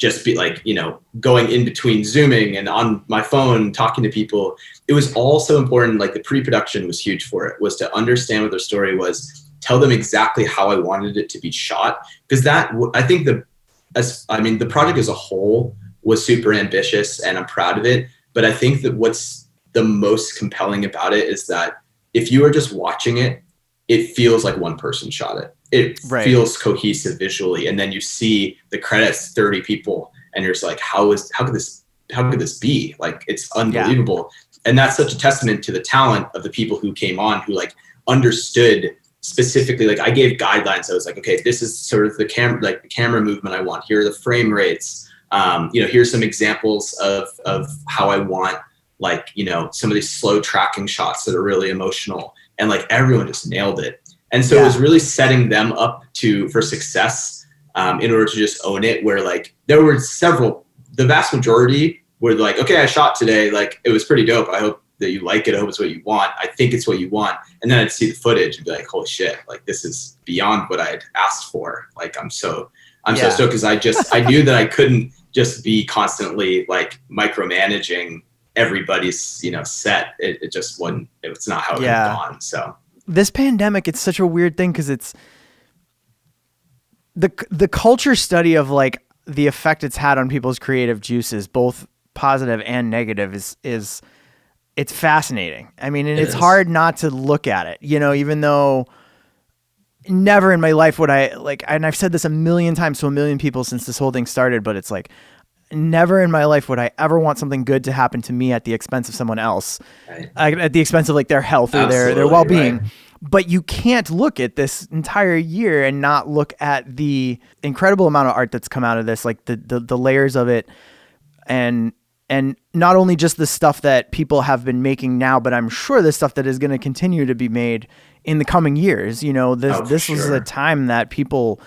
just be like, you know, going in between Zooming and on my phone, talking to people. It was also important. Like, the pre-production was huge for it, was to understand what their story was, tell them exactly how I wanted it to be shot. Because I think the project as a whole was super ambitious and I'm proud of it. But I think that what's the most compelling about it is that if you are just watching it, it feels like one person shot it. It feels cohesive visually. And then you see the credits, 30 people, and you're just like, how could this be? Like, it's unbelievable. Yeah. And that's such a testament to the talent of the people who came on, who like understood specifically. Like, I gave guidelines. I was like, okay, this is sort of the camera movement I want. Here are the frame rates. You know, here's some examples of how I want, like, you know, some of these slow tracking shots that are really emotional. And like, everyone just nailed it. And so it was really setting them up for success in order to just own it, where like there were the vast majority were like, okay, I shot today. Like, it was pretty dope. I hope that you like it. I hope it's what you want. I think it's what you want. And then I'd see the footage and be like, holy shit, like, this is beyond what I had asked for. Like, I'm so stoked, because I knew that I couldn't just be constantly like micromanaging everybody's, you know, set. It just wasn't, it's not how it had gone. So this pandemic, it's such a weird thing, because it's the culture study of like the effect it's had on people's creative juices, both positive and negative, is it's fascinating. I mean, and it's hard not to look at it, you know, even though never in my life would I like, and I've said this a million times to a million people since this whole thing started, but it's like, never in my life would I ever want something good to happen to me at the expense of someone else, at the expense of like their health or their well-being. Right. But you can't look at this entire year and not look at the incredible amount of art that's come out of this, like the layers of it, and not only just the stuff that people have been making now, but I'm sure the stuff that is going to continue to be made in the coming years. You know, this was a time that people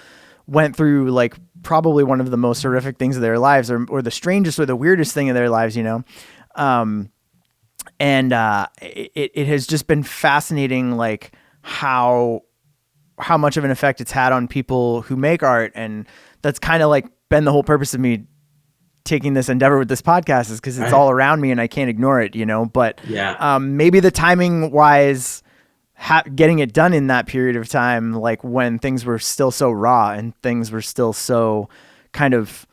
went through like probably one of the most horrific things of their lives, or the strangest or the weirdest thing in their lives, you know? It has just been fascinating, like how much of an effect it's had on people who make art. And that's kind of like been the whole purpose of me taking this endeavor with this podcast, is because it's all around me and I can't ignore it, you know? But maybe the timing wise, getting it done in that period of time, like when things were still so raw and things were still so kind of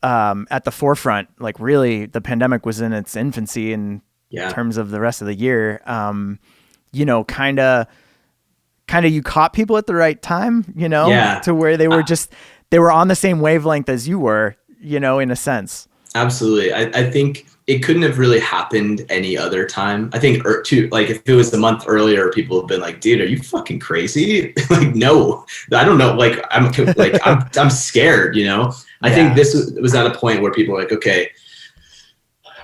at the forefront, like really the pandemic was in its infancy in terms of the rest of the year. You know, kind of you caught people at the right time, you know, to where they were they were on the same wavelength as you were, you know, in a sense. Absolutely. I think it couldn't have really happened any other time. I think like if it was a month earlier, people have been like, dude, are you fucking crazy? Like, no, I don't know. Like, I'm scared, you know? I think this was at a point where people were like, okay,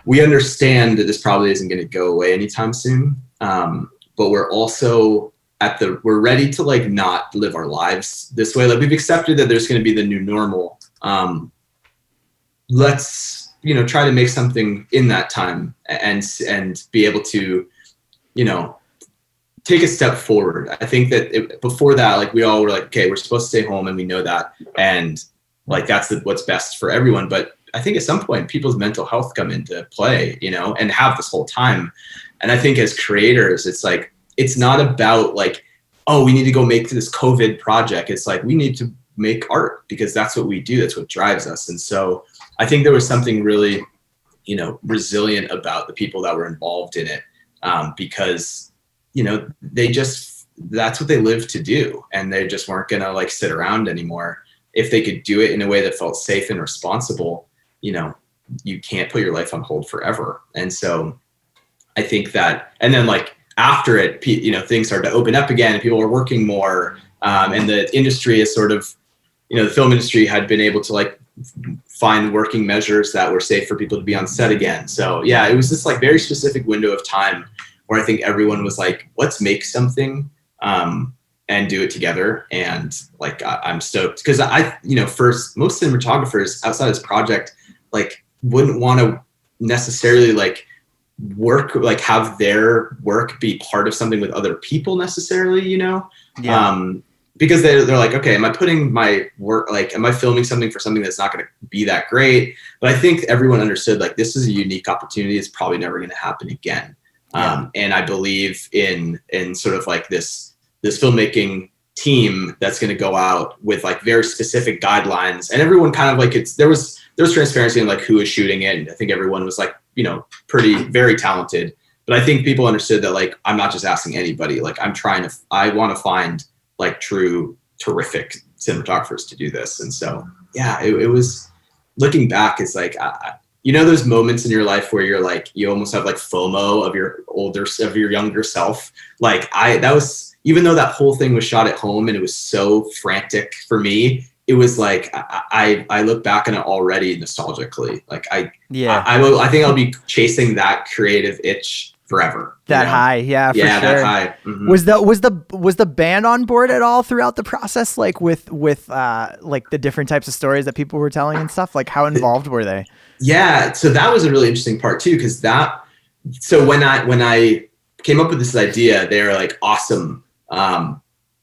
we understand that this probably isn't going to go away anytime soon. But we're also we're ready to like not live our lives this way. Like we've accepted that there's going to be the new normal. Let's, you know, try to make something in that time and be able to, you know, take a step forward. I think that before that, like we all were like, okay, we're supposed to stay home and we know that. And like, that's what's best for everyone. But I think at some point people's mental health come into play, you know, and have this whole time. And I think as creators, it's like, it's not about like, oh, we need to go make this COVID project. It's like, we need to make art because that's what we do. That's what drives us. And so I think there was something really, you know, resilient about the people that were involved in it, because, you know, that's what they lived to do. And they just weren't going to like sit around anymore. If they could do it in a way that felt safe and responsible, you know, you can't put your life on hold forever. And so I think that, and then like after it, you know, things started to open up again and people were working more. And the industry is sort of, you know, the film industry had been able to like find working measures that were safe for people to be on set again. So yeah, it was this like very specific window of time where I think everyone was like, let's make something and do it together. And like, I'm stoked because you know, first, most cinematographers outside of this project, like wouldn't want to necessarily like work, like have their work be part of something with other people necessarily, you know? Yeah. Because they're like, okay, am I putting my work, like, am I filming something for something that's not going to be that great? But I think everyone understood like, this is a unique opportunity. It's probably never going to happen again. Yeah. And I believe in sort of like this filmmaking team that's going to go out with like very specific guidelines, and everyone kind of like there was transparency in like who was shooting it. And I think everyone was like, you know, very talented, but I think people understood that like, I'm not just asking anybody, like I want to find like true, terrific cinematographers to do this. And so, yeah, it was, looking back, it's like, you know, those moments in your life where you're like, you almost have like FOMO of your younger self. Like that was, even though that whole thing was shot at home and it was so frantic for me, it was like, I look back on it already nostalgically. Like I think I'll be chasing that creative itch forever. That high. Yeah, for sure. That high. Mm-hmm. Was the band on board at all throughout the process? Like with like the different types of stories that people were telling and stuff, like how involved were they? Yeah. So that was a really interesting part too. So when I came up with this idea, they were like, awesome.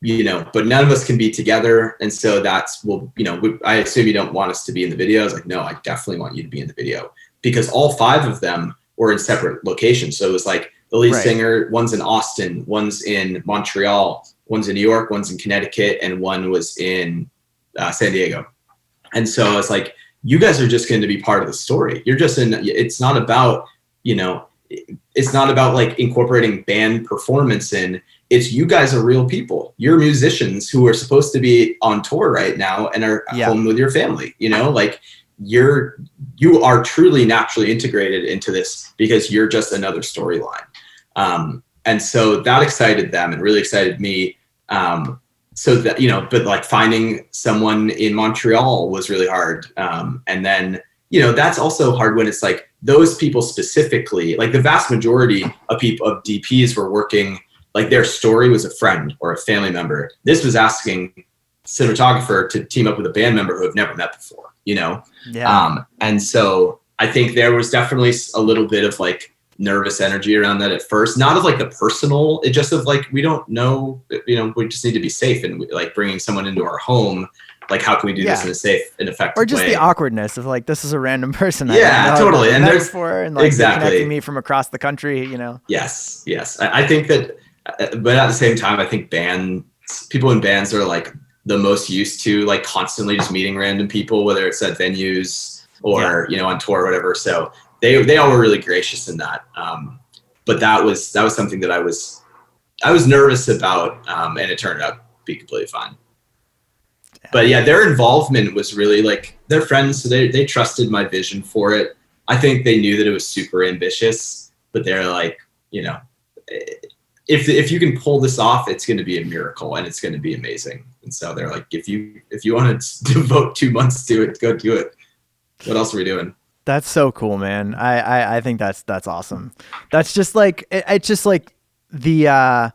You know, but none of us can be together. And so I assume you don't want us to be in the video. I was like, no, I definitely want you to be in the video, because all 5 of them were in separate locations. So it was like the lead singer, one's in Austin, one's in Montreal, one's in New York, one's in Connecticut, and one was in San Diego. And so I was like, you guys are just going to be part of the story. It's not about, you know, it's not about like incorporating band performance in. It's you guys are real people. You're musicians who are supposed to be on tour right now and are home with your family, you know, like you are truly naturally integrated into this because you're just another storyline. And so that excited them and really excited me. So that, you know, but like finding someone in Montreal was really hard. And then, you know, that's also hard when it's like those people specifically, like the vast majority of DPs were working, like their story was a friend or a family member. This was asking cinematographer to team up with a band member who have never met before, you know? Yeah. And so I think there was definitely a little bit of like nervous energy around that at first, not of like the personal, it just of like, we don't know, you know, we just need to be safe, and like bringing someone into our home, like how can we do this in a safe and effective way? Or just the awkwardness of like, this is a random person. Totally. And there's and like connecting me from across the country, you know? Yes. I think that, but at the same time, I think people in bands are like the most used to like constantly just meeting random people, whether it's at venues or, you know, on tour or whatever. So they all were really gracious in that. But that was something that I was nervous about. And it turned out to be completely fine. But yeah, their involvement was really like, they're friends. So they trusted my vision for it. I think they knew that it was super ambitious, but they're like, you know, if you can pull this off, it's going to be a miracle and it's going to be amazing. And so they're like, if you want to devote 2 months to it, go do it. What else are we doing? That's so cool, man. I think that's awesome. That's just like it's just like the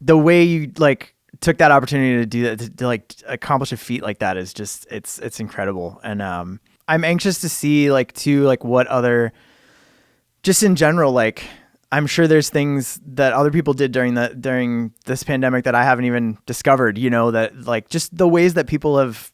way you like took that opportunity to do that to like accomplish a feat like that is just it's incredible. And I'm anxious to see like too like what other just in general like I'm sure there's things that other people did during this pandemic that I haven't even discovered, you know, that like just the ways that people have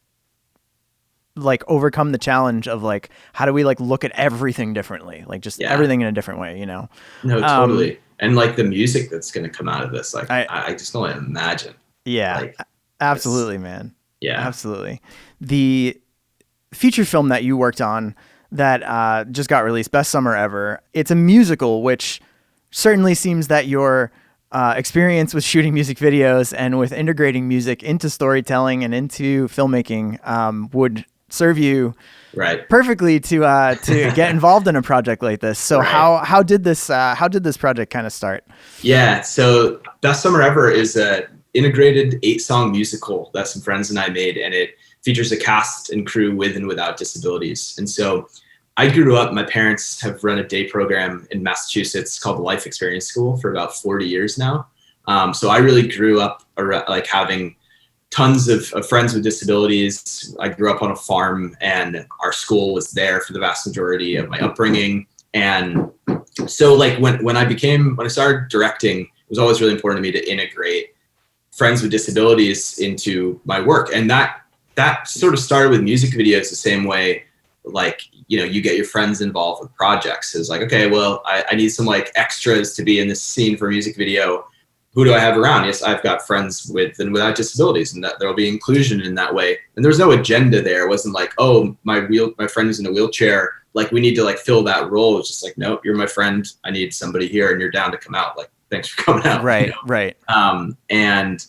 like overcome the challenge of like how do we like look at everything differently, like just everything in a different way, you know. No, totally. And like the music that's going to come out of this, like I just don't imagine. Yeah, like, absolutely, man. Yeah, absolutely. The feature film that you worked on that just got released, Best Summer Ever, it's a musical, which certainly seems that your experience with shooting music videos and with integrating music into storytelling and into filmmaking would serve you perfectly to get involved in a project like this. So how did this project kind of start? Yeah, so Best Summer Ever is a integrated 8-song musical that some friends and I made, and it features a cast and crew with and without disabilities. And so I grew up, my parents have run a day program in Massachusetts called the Life Experience School for about 40 years now. So I really grew up like having tons of friends with disabilities. I grew up on a farm, and our school was there for the vast majority of my upbringing. And so like when I started directing, it was always really important to me to integrate friends with disabilities into my work. And that sort of started with music videos the same way, like, you know, you get your friends involved with projects. It's like, okay, well, I need some like extras to be in this scene for a music video. Who do I have around? Yes, I've got friends with and without disabilities, and that there'll be inclusion in that way. And there's no agenda there. It wasn't like, oh, my friend is in a wheelchair, like we need to like fill that role. It's just like, nope, you're my friend. I need somebody here, and you're down to come out. Like, thanks for coming out. Right, you know? right. And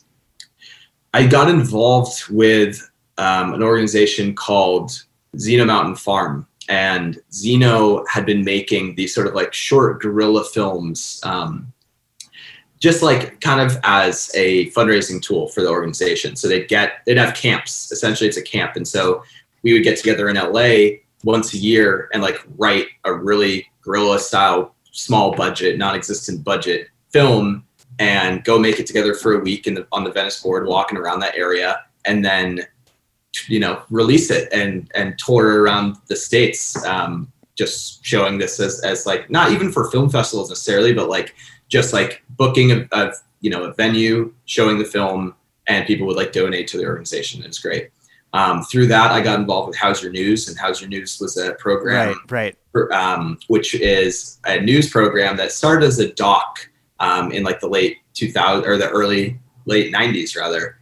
I got involved with an organization called Zeno Mountain Farm. And Zeno had been making these sort of like short guerrilla films, just like kind of as a fundraising tool for the organization. So they'd have camps. Essentially, it's a camp. And so we would get together in LA once a year and like write a really guerrilla style, small budget, non-existent budget film and go make it together for a week on the Venice boardwalk and around that area. And then, you know, release it and tour around the States, just showing this as like, not even for film festivals necessarily, but like just like booking a venue, showing the film, and people would like donate to the organization. It's great. Through that, I got involved with How's Your News, and How's Your News was a program, which is a news program that started as a doc in like the late 2000s or the late 90s rather.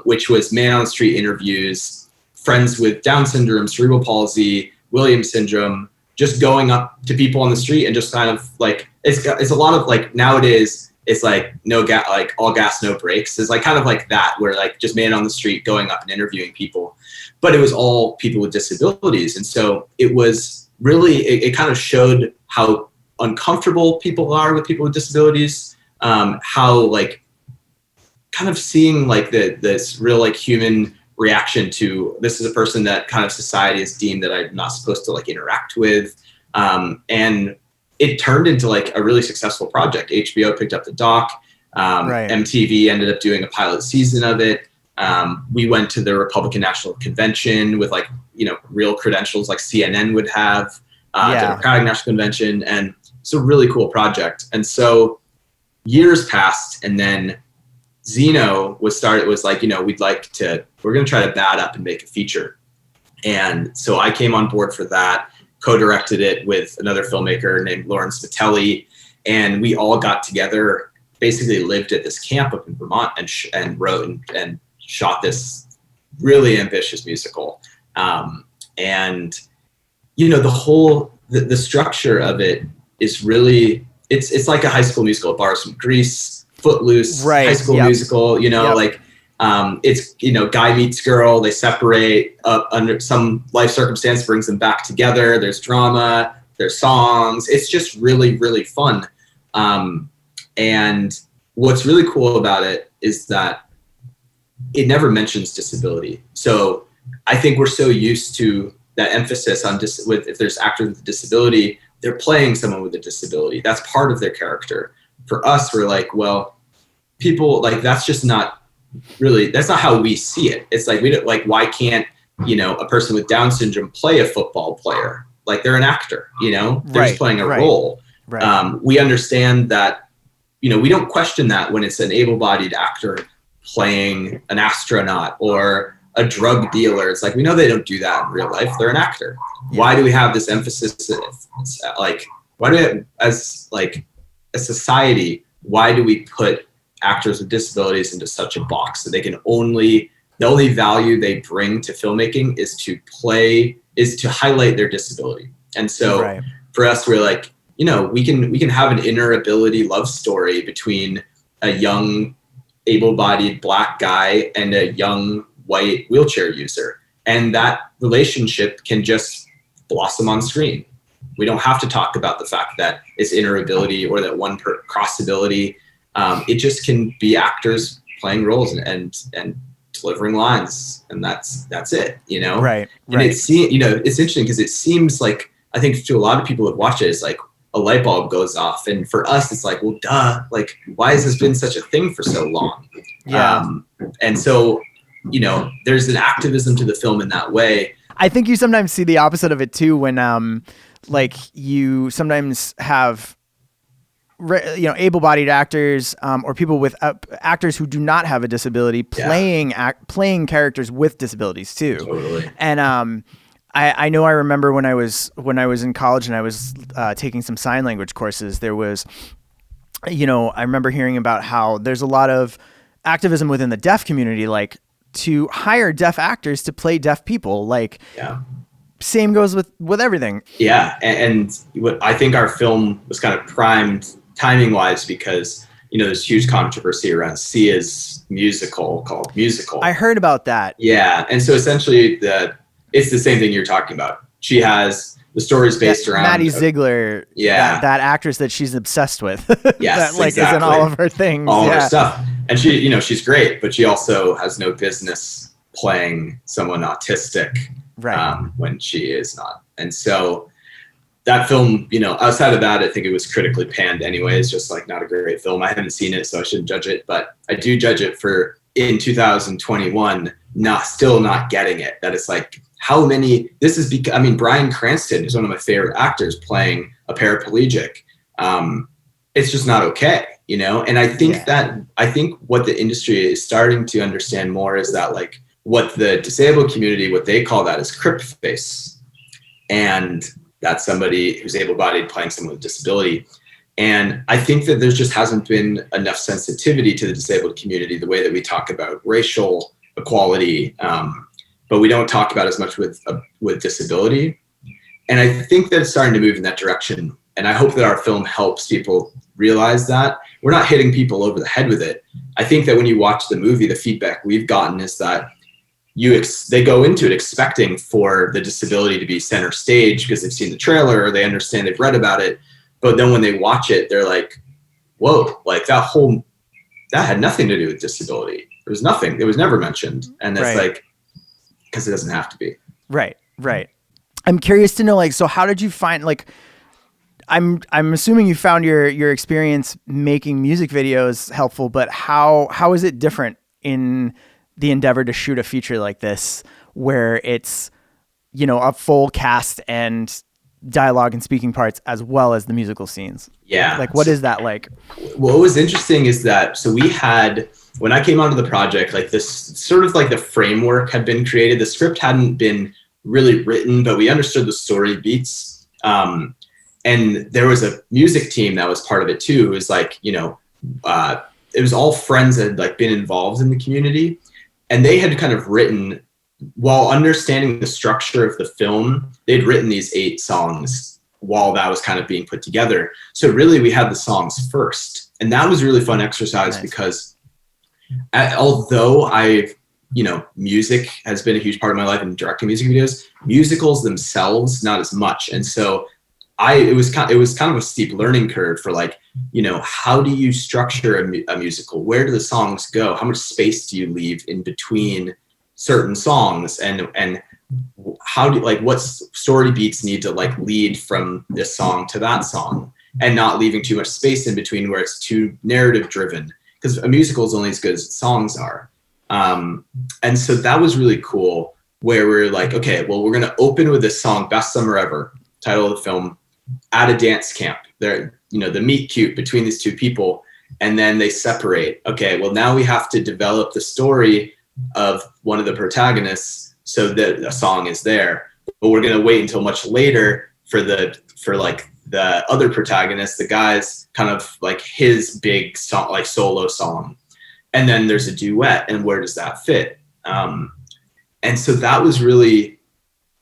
Which was man on the street interviews, friends with Down syndrome, cerebral palsy, Williams syndrome, just going up to people on the street and just kind of like, it's a lot of like nowadays it's like like all gas, no brakes. It's like kind of like that, where like just man on the street going up and interviewing people, but it was all people with disabilities. And so it was really, it kind of showed how uncomfortable people are with people with disabilities, how like, kind of seeing like this real like human reaction to, this is a person that kind of society has deemed that I'm not supposed to like interact with. And it turned into like a really successful project. HBO picked up the doc. MTV ended up doing a pilot season of it. We went to the Republican National Convention with like, you know, real credentials like CNN would have, Democratic National Convention. And it's a really cool project. And so years passed, and then Zeno was like, you know, we're going to try to bat up and make a feature. And so I came on board for that, co-directed it with another filmmaker named Lawrence Vitelli. And we all got together, basically lived at this camp up in Vermont and wrote and shot this really ambitious musical. And, you know, the structure of it is really, it's like a High School Musical. It borrows from Grease, Footloose, High School Musical, you know, like it's, you know, guy meets girl, they separate under some life circumstance, brings them back together. There's drama, there's songs. It's just really, really fun. And what's really cool about it is that it never mentions disability. So I think we're so used to that emphasis on if there's actors with a disability, they're playing someone with a disability. That's part of their character. For us, we're like, well, people like that's just not really, that's not how we see it. It's like, we don't like, why can't, a person with Down syndrome play a football player? Like they're an actor, they're just playing a role. Right. We understand that, we don't question that when it's an able-bodied actor playing an astronaut or a drug dealer. It's like, we know they don't do that in real life. They're an actor. Yeah. Why do we have this emphasis? Like, why do we, as like a society, why do we put actors with disabilities into such a box that they can the only value they bring to filmmaking is to highlight their disability. And so for us, we're like, we can have an inner ability love story between a young able-bodied Black guy and a young white wheelchair user. And that relationship can just blossom on screen. We don't have to talk about the fact that it's inner ability or that one cross ability. It just can be actors playing roles and delivering lines, and that's it, Right. And it's interesting because it seems like, I think to a lot of people who watch it, it's like a light bulb goes off, and for us, it's like, well, duh, like why has this been such a thing for so long? Yeah. And so, there's an activism to the film in that way. I think you sometimes see the opposite of it too, when like you sometimes have able-bodied actors or people with actors who do not have a disability playing characters with disabilities too. Totally. And I know I remember when I was in college and I was taking some sign language courses, there was, I remember hearing about how there's a lot of activism within the deaf community, like to hire deaf actors to play deaf people. Like, same goes with everything. Yeah. And what I think our film was kind of primed timing wise because, there's huge controversy around Sia's musical called Musical. I heard about that. Yeah. And so essentially it's the same thing you're talking about. She has the stories based around Maddie Ziegler. Yeah. That actress that she's obsessed with. Yes. That is in all of her things. All of her stuff. And she, she's great, but she also has no business playing someone autistic when she is not. And so that film, outside of that, I think it was critically panned anyway. It's just like not a great film. I haven't seen it, so I shouldn't judge it, but I do judge it for in 2021, still not getting it. That it's like, how many, Bryan Cranston is one of my favorite actors playing a paraplegic. It's just not okay, And I think what the industry is starting to understand more is that like what the disabled community, what they call that is crypt face. And that's somebody who's able-bodied playing someone with disability. And I think that there just hasn't been enough sensitivity to the disabled community, the way that we talk about racial equality, but we don't talk about as much with disability. And I think that it's starting to move in that direction. And I hope that our film helps people realize that. We're not hitting people over the head with it. I think that when you watch the movie, the feedback we've gotten is that they go into it expecting for the disability to be center stage because they've seen the trailer or they understand, they've read about it. But then when they watch it, they're like, whoa, like that had nothing to do with disability. There was nothing. It was never mentioned. And it's like, because it doesn't have to be. Right. I'm curious to know, like, so how did you find, like, I'm assuming you found your experience making music videos helpful, but how is it different in the endeavor to shoot a feature like this where it's, a full cast and dialogue and speaking parts as well as the musical scenes? Yeah. Like, what is that like? What was interesting is that, so we had, when I came onto the project, like this sort of like the framework had been created. The script hadn't been really written, but we understood the story beats. And there was a music team that was part of it too. It was like, it was all friends that had like been involved in the community. And they had kind of written, while understanding the structure of the film, they'd written these 8 songs while that was kind of being put together. So really we had the songs first. And that was a really fun exercise because although music has been a huge part of my life and directing music videos, musicals themselves, not as much. And so it was kind of a steep learning curve for like, how do you structure a musical? Where do the songs go? How much space do you leave in between certain songs? And what story beats need to like lead from this song to that song, and not leaving too much space in between where it's too narrative driven, because a musical is only as good as its songs are. And so that was really cool, where we're like, okay, well, we're going to open with this song, Best Summer Ever, title of the film, at a dance camp. They're, the meet cute between these two people, and then they separate. Okay, well, now we have to develop the story of one of the protagonists so that a song is there. But we're going to wait until much later for the other protagonist, the guy's kind of like his big song, like solo song. And then there's a duet, and where does that fit? And so that was really,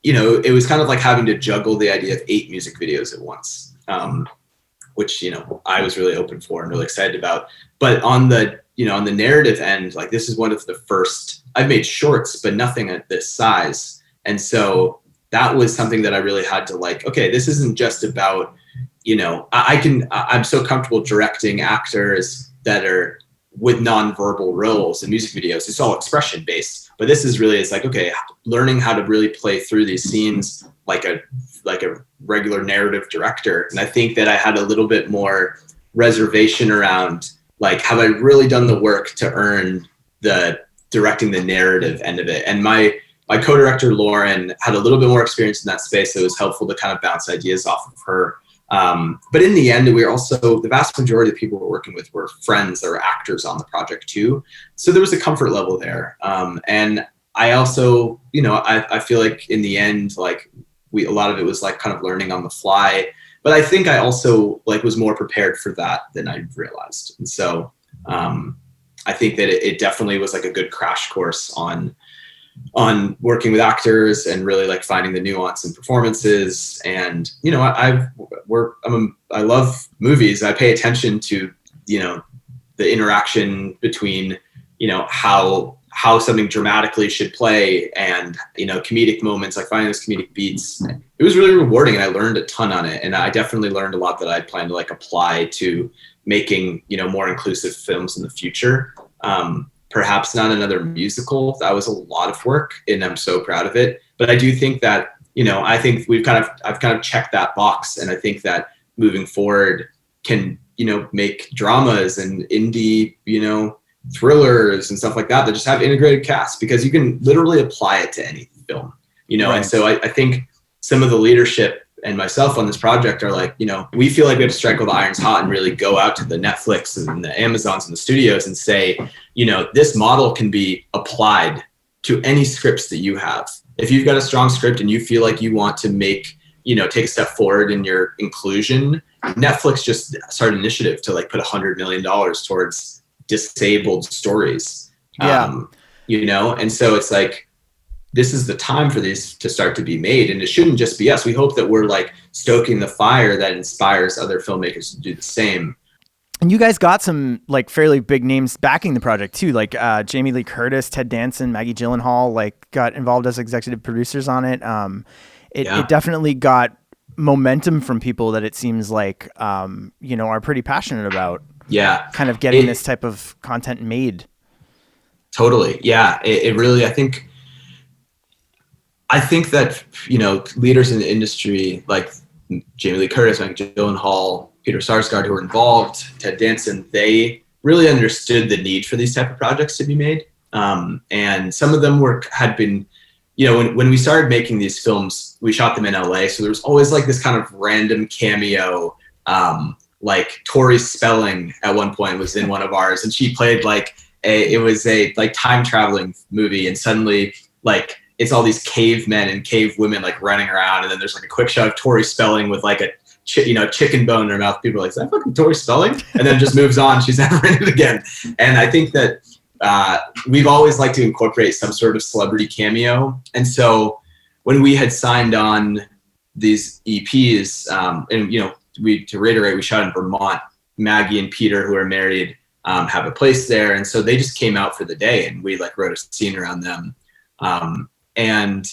it was kind of like having to juggle the idea of 8 music videos at once, which, I was really open for and really excited about. But on the narrative end, like, this is one of the first, I've made shorts, but nothing at this size. And so that was something that I really had to like, okay, this isn't just about, I'm so comfortable directing actors that are with nonverbal roles in music videos. It's all expression based, but this is really, it's like, okay, learning how to really play through these scenes like a regular narrative director. And I think that I had a little bit more reservation around, like, have I really done the work to earn the directing the narrative end of it? And my co-director, Lauren, had a little bit more experience in that space. So it was helpful to kind of bounce ideas off of her. But in the end, we were also, the vast majority of people we're working with were friends or actors on the project too. So there was a comfort level there. And I also, I feel like in the end, like, a lot of it was like kind of learning on the fly. But I think I also like was more prepared for that than I realized. And so I think that it definitely was like a good crash course on working with actors and really like finding the nuance in performances. And, I love movies. I pay attention to, the interaction between, how something dramatically should play and, comedic moments, like finding those comedic beats. It was really rewarding, and I learned a ton on it. And I definitely learned a lot that I plan to like apply to making, more inclusive films in the future. Perhaps not another musical. That was a lot of work, and I'm so proud of it. But I do think that, I think I've kind of checked that box. And I think that moving forward can, make dramas and indie, thrillers and stuff like that just have integrated casts, because you can literally apply it to any film, Right. And so I think some of the leadership and myself on this project are like, we feel like we have to strike while the iron's hot and really go out to the Netflix and the Amazons and the studios and say, this model can be applied to any scripts that you have. If you've got a strong script and you feel like you want to make, take a step forward in your inclusion, Netflix just started an initiative to like put $100 million towards disabled stories. Yeah. And so it's like, this is the time for these to start to be made. And it shouldn't just be us. We hope that we're like stoking the fire that inspires other filmmakers to do the same. And you guys got some like fairly big names backing the project too, like Jamie Lee Curtis, Ted Danson, Maggie Gyllenhaal, like got involved as executive producers on it. It definitely got momentum from people that it seems like, are pretty passionate about. Yeah. Kind of getting this type of content made. Totally. Yeah. It really, I think that, leaders in the industry like Jamie Lee Curtis, Maggie Gyllenhaal, Peter Sarsgaard, who were involved, Ted Danson, they really understood the need for these type of projects to be made. And some of them had been, when we started making these films, we shot them in LA. So there was always like this kind of random cameo, like Tori Spelling at one point was in one of ours, and she played like it was a time traveling movie, and suddenly like it's all these cavemen and cave women like running around, and then there's like a quick shot of Tori Spelling with like a chicken bone in her mouth. People are like, is that fucking Tori Spelling? And then just moves on. She's never in it again. And I think that we've always liked to incorporate some sort of celebrity cameo. And so when we had signed on these EPs, and to reiterate, we shot in Vermont. Maggie and Peter, who are married, have a place there, and so they just came out for the day, and we like wrote a scene around them. And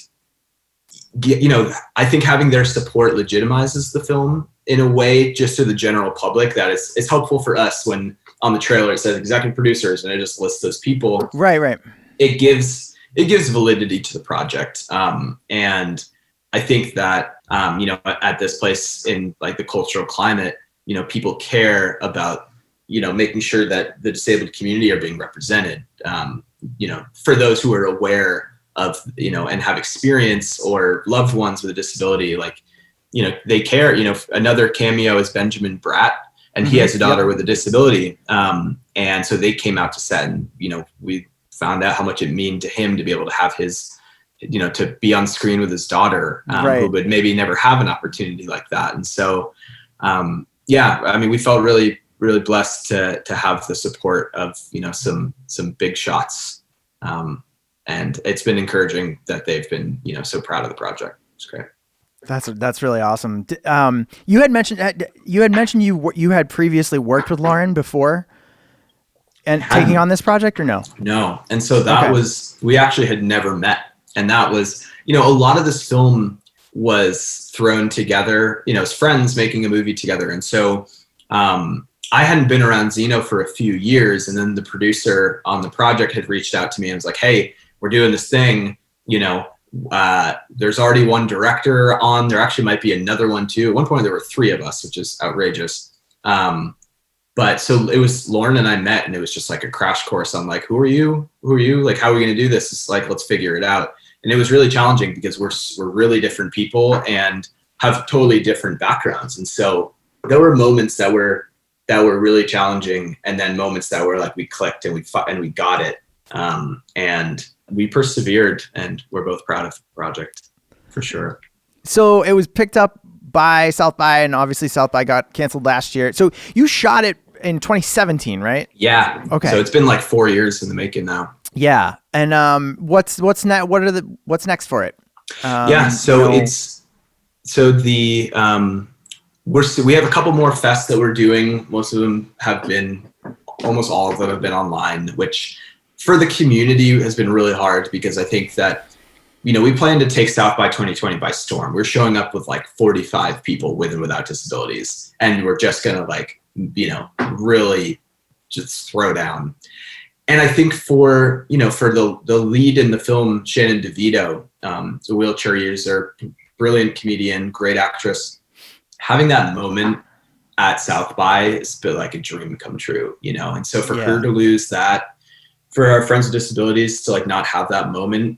I think having their support legitimizes the film in a way, just to the general public, that it's helpful for us when on the trailer it says executive producers and it just lists those people. Right. It gives it gives validity to the project. And I think that, you know, at this place in like the cultural climate, you know, people care about, you know, making sure that the disabled community are being represented, you know, for those who are aware of, you know, and have experience or loved ones with a disability, like, you know, they care. You know, another cameo is Benjamin Bratt, and he has a daughter with a disability. And so they came out to set, and, you know, we found out how much it meant to him to be able to have his, you know, to be on screen with his daughter, who would maybe never have an opportunity like that. And so, yeah, I mean, we felt really, really blessed to have the support of, you know, some big shots. And it's been encouraging that they've been, you know, so proud of the project. It's great. That's really awesome. You had mentioned you had previously worked with Lauren before and taking on this project, or no? No. And so that was, we actually had never met. And that was, you know, a lot of this film was thrown together, you know, as friends making a movie together. And so, I hadn't been around Xeno for a few years, and then the producer on the project had reached out to me and was like, "Hey, we're doing this thing, you know, there's already one director on, there actually might be another one too." At one point there were 3 of us, which is outrageous. But so it was Lauren and I met, and it was just like a crash course. I'm like, who are you? Like, how are we going to do this? It's like, let's figure it out. And it was really challenging because we're really different people and have totally different backgrounds. And so there were moments that were really challenging, and then moments that were like we clicked and we got it, and we persevered, and we're both proud of the project for sure. So it was picked up by South by, and obviously South by got canceled last year. So you shot it in 2017, right? Yeah. Okay. So it's been like 4 years in the making now. Yeah. And what's next? What's next for it? Yeah. So we have a couple more fests that we're doing. Most of them have been, almost all of them have been online, which for the community has been really hard, because I think that, you know, we plan to take South by 2020 by storm. We're showing up with like 45 people with and without disabilities, and we're just going to, like, you know, really just throw down. And I think for, you know, for the lead in the film, Shannon DeVito, a wheelchair user, brilliant comedian, great actress, having that moment at South by has been like a dream come true, you know? And so for her to lose that, for our friends with disabilities to like not have that moment,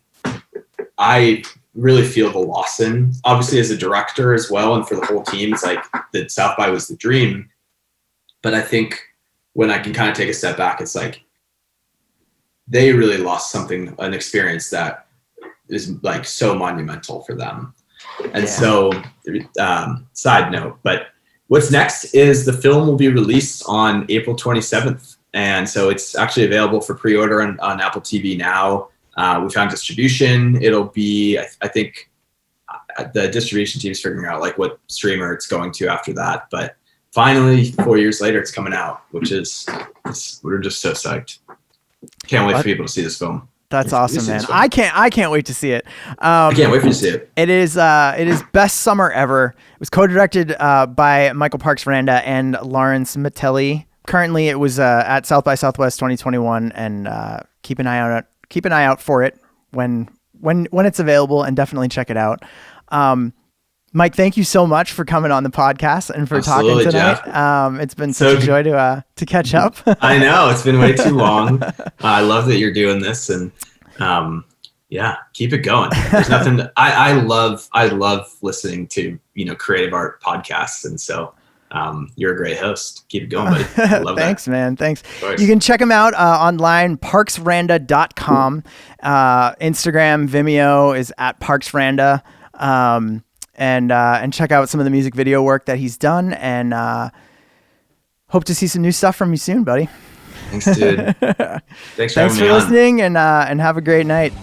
I really feel the loss in, obviously as a director as well. And for the whole team, it's like that South by was the dream. But I think when I can kind of take a step back, it's like they really lost something, an experience that is like so monumental for them. And so, side note, but what's next is the film will be released on April 27th. And so it's actually available for pre-order on Apple TV now. We found distribution. It'll be, I think the distribution team is figuring out like what streamer it's going to after that. But finally, 4 years later, it's coming out, which is, we're just so psyched. Can't wait for people to see this film. That's awesome, man. I can't wait to see it. I can't wait for you to see it. It is best summer ever. It was co-directed by Michael Parks Randa and Lawrence Mattelli. Currently, it was at South by Southwest 2021, and keep an eye out for it when it's available, and definitely check it out. Mike, thank you so much for coming on the podcast and for talking tonight. It's been such a joy to catch up. I know, it's been way too long. I love that you're doing this, and keep it going. There's nothing I love listening to, you know, creative art podcasts, and so you're a great host. Keep it going, buddy. I love Thanks, man. Thanks. You can check him out online, parksranda.com. Instagram, Vimeo is at parksranda. And check out some of the music video work that he's done, and hope to see some new stuff from you soon, buddy. Thanks, dude. Thanks for listening, and have a great night.